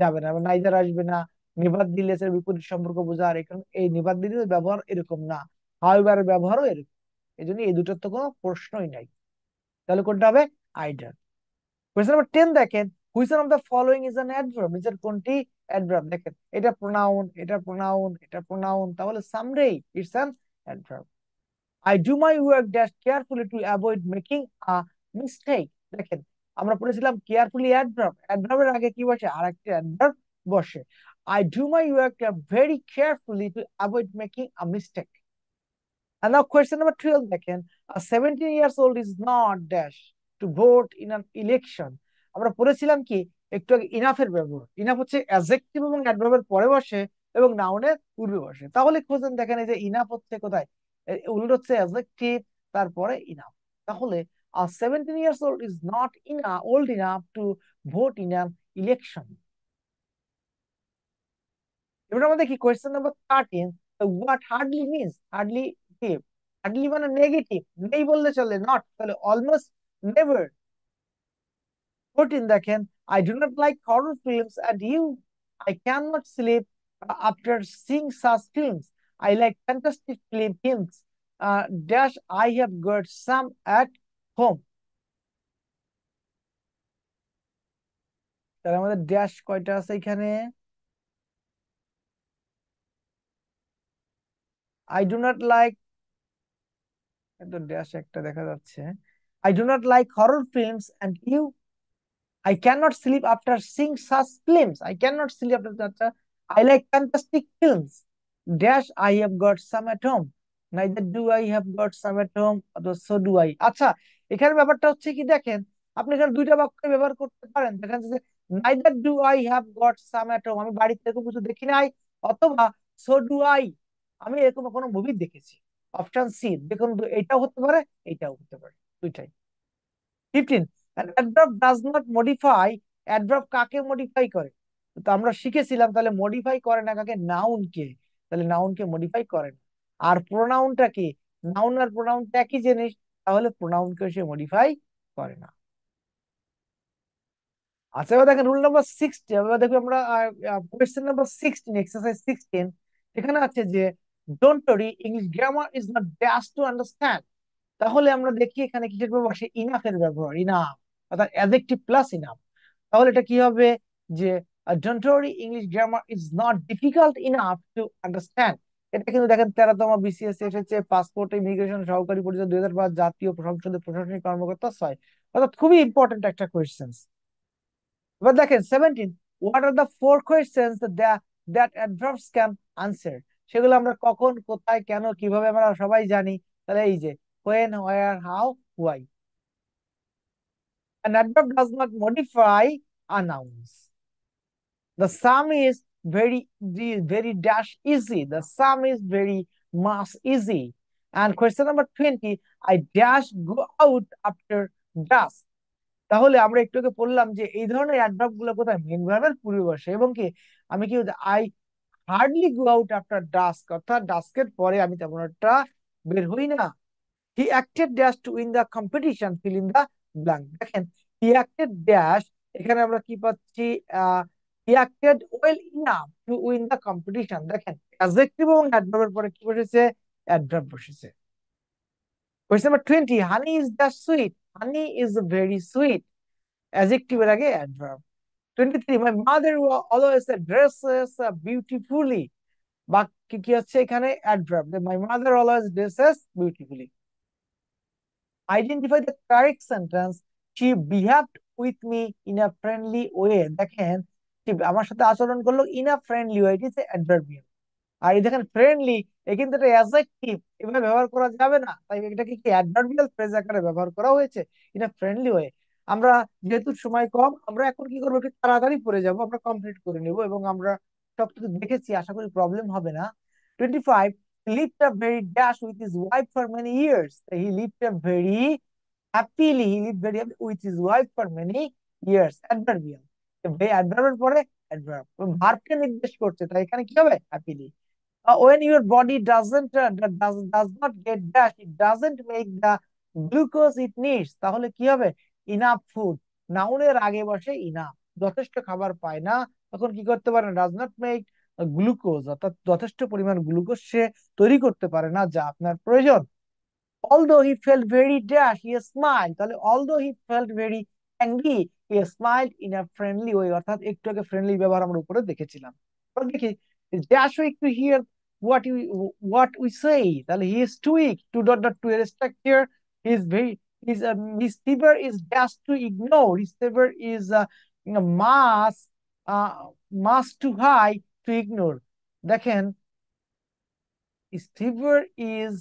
যাবে না, নাইদার আসবে না। নিবাদ দিলে এর বিপরীত সম্পর্ক বোঝার, এখানে এই নিবাদ দিলে ব্যবহার এরকম না, হাউএভার ব্যবহারও এরকম। এই জন্য এই দুটোর তো কোনো প্রশ্নই নাই। তাহলে কোনটা হবে, আইডার। কোয়েশ্চেন নাম্বার 10 দেখেন, which of the following is an adverb, নিচের কোনটি অ্যাডভার্ব। দেখেন, এটা প্রোনাউন, এটা প্রোনাউন, এটা প্রোনাউন, তাহলে সামরেই it's an adverb. I do my work dash carefully to avoid making a mistake. দেখেন, আমরা পড়েছিলাম কেয়ারফুলি অ্যাডভার্ব, অ্যাডভার্বের আগে কি বসে, আরেকটা অ্যাডভার্ব বসে। I do my work very carefully to avoid making a mistake. And now question number 12 দেখেন, a 17 years old is not dash to vote in an election. আমরা পড়েছিলাম কি একটু আগে ইনাফের ব্যবহার, ইনাফ হচ্ছে অ্যাডজেক্টিভ এবং অ্যাডভার্বের পরে বসে এবং নাউনের পূর্বে বসে। তাহলে খোঁজেন, দেখেন এই যে ইনাফ হচ্ছে কোথায়, উল্টো হচ্ছে অ্যাডজেক্টিভ, তারপরে ইনাফ। তাহলে a 17 years old is not old enough to vote in an election. এবার আমরা দেখি question number 13, what hardly means. Hardly কি, হার্ডলি মানে নেগেটিভ, নেই বললে চলে, নট তাহলে অলমোস্ট নেভার। 14 দেখেন, I do not like horror films and you, I can not sleep after seeing such films, I like fantastic films dash I have got some at home. তাহলে আমাদের dash কয়টা আছে এখানে, I do not like, তো dash একটা দেখা যাচ্ছে। I do not like horror films and you, I cannot sleep after seeing such films. I cannot sleep after that. I like fantastic films. Dash, I have got some at home. Neither do I have got some at home. Or so do I. আচ্ছা, এখানে ব্যাপারটা হচ্ছে কি দেখেন, আপনি এখানে দুইটা বাক্য ব্যবহার করতে পারেন। দেখেন যে neither do I have got some at home, আমি বাড়িতে এরকম কিছু দেখি নাই, অথবা so do I, আমি এরকম কোনো মুভি দেখেছি। অপশন সি দেখুন, এটাও হতে পারে, এটাও হতে পারে, দুইটাই। 15, an adverb does not modify, adverb কাকে মডিফাই করে, তো আমরা শিখেছিলাম, তাহলে মডিফাই করে না কাকে, নাউন কে, তাহলে নাউন কে মডিফাই করে না। আর প্রোনাউনটা কি, নাউন আর প্রোনাউন একই জিনিস, তাহলে প্রোনাউন কে সে মডিফাই করে না। আচ্ছা, এবার দেখেন রুল নাম্বার 16, এবার দেখো আমরা কোয়েশ্চেন নাম্বার 16, এক্সারসাইজ 16, এখানে আছে যে don't worry, English grammar is not dash to understand. তাহলে আমরা দেখি এখানে কিসের ব্যবহার, সে ইনাফের ব্যবহার, ইনাফ অর্থাৎ অ্যাডজেক্টিভ প্লাস ইনাফ। তাহলে এটা কি হবে যে don't worry, English grammar is not difficult enough to understand. এটা কিন্তু দেখেন 13তম বিসিএস এসেছে, পাসপোর্ট ইমিগ্রেশন সহকারী পরিষদ 2005, জাতীয় সংসদের প্রশাসনিক কর্মকর্তা 6, অর্থাৎ খুবই ইম্পর্টেন্ট একটা কোয়েশ্চেন। এবার দেখেন 17, what are the four questions that adverbs can answer. সেগুলো আমরা কখন, কোথায়, কেন, কিভাবে আমরা সবাই জানি। তাহলে এই যে when, where, how, why. An adverb does not modify a nouns. The sum is very dash easy. The sum is very much easy. And question number 20, I dash go out after dusk. তাহলে আমরা একটু আগে পড়লাম যে এই ধরনের adverb গুলো কোথায়, মেইন ভার্বের পূর্বে বসে, এবং কি আমি কি I hardly go out after dusk, অর্থাৎ ডাস্কের পরে আমি তেমন একটা বের হই না। He acted dash to win the competition, fill in the blank. দেখেন, হি অ্যাক্টেড ড্যাশ, এখানে আমরা কি পাচ্ছি, he acted well enough to win the competition. দেখেন, অ্যাডজেক্টিভ এবং অ্যাডভার্বের পরে কি বসেছে, অ্যাডভার্ব বসেছে। Question number 20, honey is the sweet, honey is very sweet, অ্যাডজেক্টিভের আগে adverb. 23, my mother always dresses beautifully, বা কি কি হচ্ছে এখানে, adverb, my mother always dresses beautifully. Identify the correct sentence, she behaved with me in a friendly way. দেখেন, আমার সাথে আচরণ করলো in a friendly way, it is adverbial. আর এই দেখেন ফ্রেন্ডলি, এ কিন্তু এটা অ্যাডজেক্টিভ, এভাবে ব্যবহার করা যাবে না, তাই এটাকে কি অ্যাডভার্বিয়াল ফ্রেজ আকারে ব্যবহার করা হয়েছে এটা ফ্রেন্ডলি হয়ে। আমরা যেহেতু সময় কম, আমরা এখন কি করবো, একটু তাড়াতাড়ি পড়ে যাব, আমরা কমপ্লিট করে নিব, এবং আমরা সবকিছু দেখেছি, আশা করি প্রবলেম হবে না। 25, lived a very dash with his wife for many years. He lived a very happily, he lived very happily with his wife for many years. Adverbial, অ্যাডভার্বের পরে অ্যাডভার্ব ভার্বকে নির্দেশ করছে, তাই এখানে কি হবে, happily. When your body does not get dash, it doesn't make the glucose it needs, তাহলে কি হবে, enough food, নাউনের আগে বসে enough, যথেষ্ট খাবার পায় না, তখন কি করতে পারে না, does not make গ্লুকোজ, অর্থাৎ যথেষ্ট পরিমাণ গ্লুকোজ সে তৈরি করতে পারে না, যা আপনার প্রয়োজন। Although he felt very dash, he smiled, তাহলে although he felt very angry, he smiled in a friendly way, অর্থাৎ একটু আগে ফ্রেন্ডলি ব্যবহার আমরা উপরে দেখেছিলাম। এবার দেখি, dash weak to hear what we say, তাহলে he is too weak to dot dot to এর structure, he is very, his fever is dash to ignore, his fever is mass uh, mass too high to ignore। দেখেন, his fever is,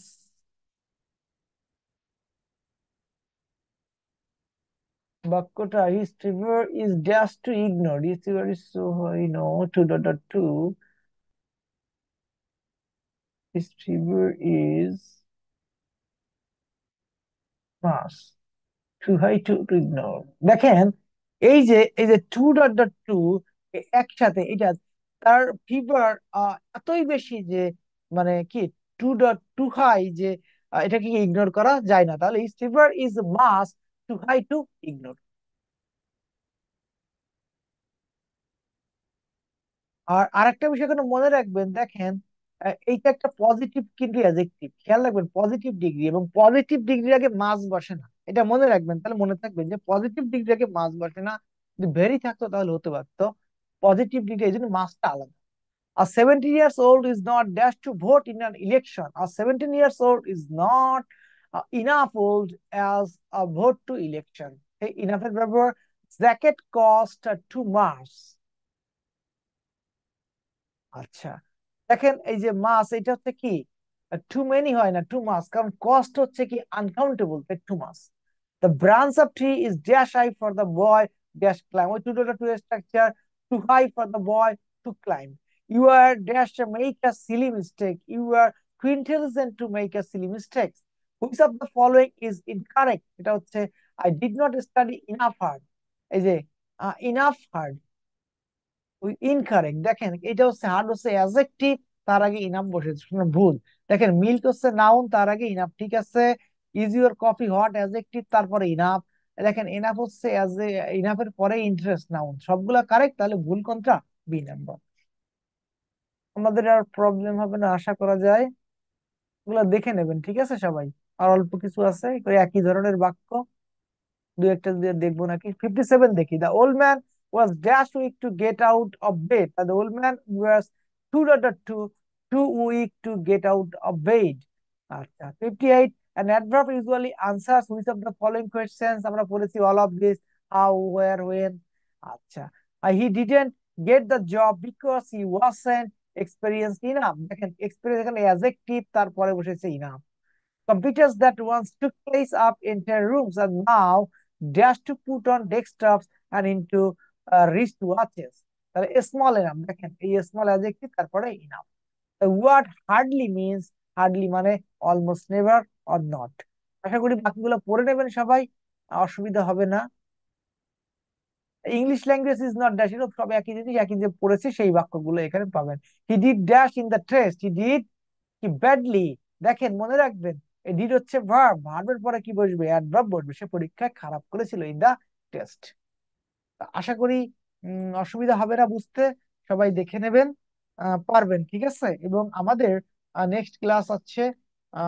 বাক্যটা his fever is just to ignore, his fever is so high, no, two dot dot two, his fever is mass too high to ignore। দেখেন, এই যে two dot dot two একসাথে, এটা তার fever এতই বেশি যে, মানে কি, টু ডট টু হাই, যে এটাকে ইগনোর করা যায় না, তাহলে his fever is much too high to ignore. আর আরেকটা বিষয় এখানে মনে রাখবেন, দেখেন, এইটা একটা পজিটিভ কিন্তু অ্যাডজেক্টিভ, খেয়াল রাখবেন, পজিটিভ ডিগ্রি, এবং পজিটিভ ডিগ্রির আগে মাস বসে না, এটা মনে রাখবেন, তাহলে মনে থাকবেন যে পজিটিভ ডিগ্রির আগে মাস বসে না, যদি ভেরি থাকতো তাহলে হতে পারতো, পজিটিভ ডিগ্রি, এই জন্য মাসটা আলাদা। A 17 years old is not dash to vote in an election. A 17 years old is not enough old as a vote to election. Okay, enough এর ব্যবহার, jacket cost 2 marks। আচ্ছা, দেখেন, এই যে মাস, এটা হচ্ছে কি, টু মেনি হয় না, টু মাস, কারণ কস্ট হচ্ছে কি uncountable, too much. The branch of tree is dash high for the boy dash climb, ওই too dot too structure, too high for the boy to climb. You are dash make a silly mistake, you are too intelligent to make a silly mistake, which of the following is incorrect, এটা হচ্ছে I did not study enough hard, এই যে enough hard, ওই incorrect. দেখেন, এটা হচ্ছে hard হচ্ছে adjective, তার আগে ইনাফ বসেছে, শুনে ভুল। দেখেন, মিল্ক হচ্ছে নাউন, তার আগে ইনাফ, ঠিক আছে। Is your coffee hot, adjective, তারপরে ইনাফ। দেখেন, এনাফ হচ্ছে ইনাফের পরে ইন্টারেস্ট, নাউন, সবগুলা কারেক্ট, তাহলে ভুল কোনটা, বি নাম্বার। আমাদের আর প্রবলেম হবে না আশা করা যায়, এগুলা দেখে নেবেন, ঠিক আছে সবাই। আর অল্প কিছু আছে, ওই একই ধরনের বাক্য, দু একটা দিয়ে দেখবো নাকি। 57 দেখি, the old man was dash weak to get out of bed, the old man was too dot too too weak to get out of bed. আচ্ছা, 58, an adverb usually answers which of the following questions, আমরা পড়েছি all of this, how, where, when। আচ্ছা, he didn't get the job because he wasn't experienced enough। দেখেন, experience এখানে adjective, তারপরে বসেছে enough। Computers that once took place up in 10 rooms are now dashed to put on desktops and into wrist watches। তাহলে small enough, দেখেন এই small adjective, তারপরে enough. The word hardly means, hardly মানে almost never or not। আশা করি বাকিগুলো পড়ে নেবেন সবাই, অসুবিধা হবে না। English language is not dash, এগুলো সব একই জিনিস, একই যে পড়েছি সেই বাক্যগুলো এখানে পাবেন। He did dash in the test, he did কি ব্যাডলি। দেখেন, মনে রাখবেন, এই ডিড হচ্ছে ভার্ব, ভার্বের পরে কি বসবে, অ্যাডভার্ব বসবে, সে পরীক্ষায় খারাপ করেছিল ইন দা টেস্ট। আশা করি অসুবিধা হবে না বুঝতে, সবাই দেখে নেবেন, পারবেন, ঠিক আছে। এবং আমাদের নেক্সট ক্লাস আছে,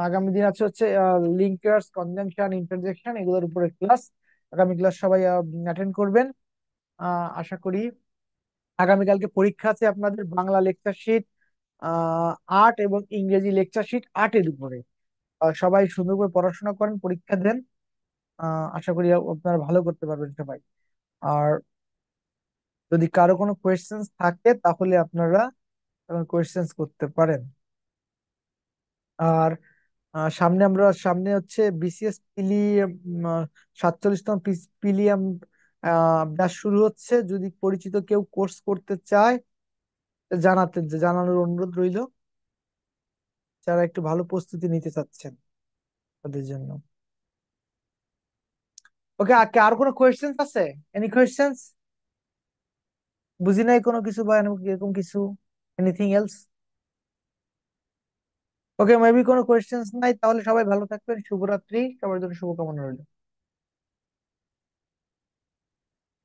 আগামী দিন আছে হচ্ছে লিঙ্কার্স, কনজাংশন, ইন্টারজেকশন, এগুলোর উপরে ক্লাস, আগামী ক্লাস সবাই অ্যাটেন্ড করবেন। আশা করি আগামীকালকে পরীক্ষা আছে আপনাদের, বাংলা লেকচার শিট আহ 8 এবং ইংরেজি লেকচার শিট 8-এর উপরে। সবাই সুন্দর করে পড়াশোনা করেন, পরীক্ষা দেন, আশা করি আপনারা ভালো করতে পারবেন সবাই। আর যদি কারো কোনো কোয়েশ্চেন্স থাকে তাহলে আপনারা কোয়েশ্চেন্স করতে পারেন। আর সামনে হচ্ছে বিসিএস পিলি 47তম পিলিয়াম ব্যাচ শুরু হচ্ছে। যদি পরিচিত কেউ কোর্স করতে চায় জানানোর অনুরোধ রইল, যারা একটু ভালো প্রস্তুতি নিতে চাচ্ছেন তাদের জন্য। ওকে, আর কোনো কোয়েশ্চেন্স আছে? Any questions? বুঝি নাই কোনো কিছু বা এরকম কিছু, এনিথিং এলস? ওকে, মেবি কোনো কোয়েশ্চেন্স নাই, তাহলে সবাই ভালো থাকবেন। শুভরাত্রি, সবার জন্য শুভকামনা রইল।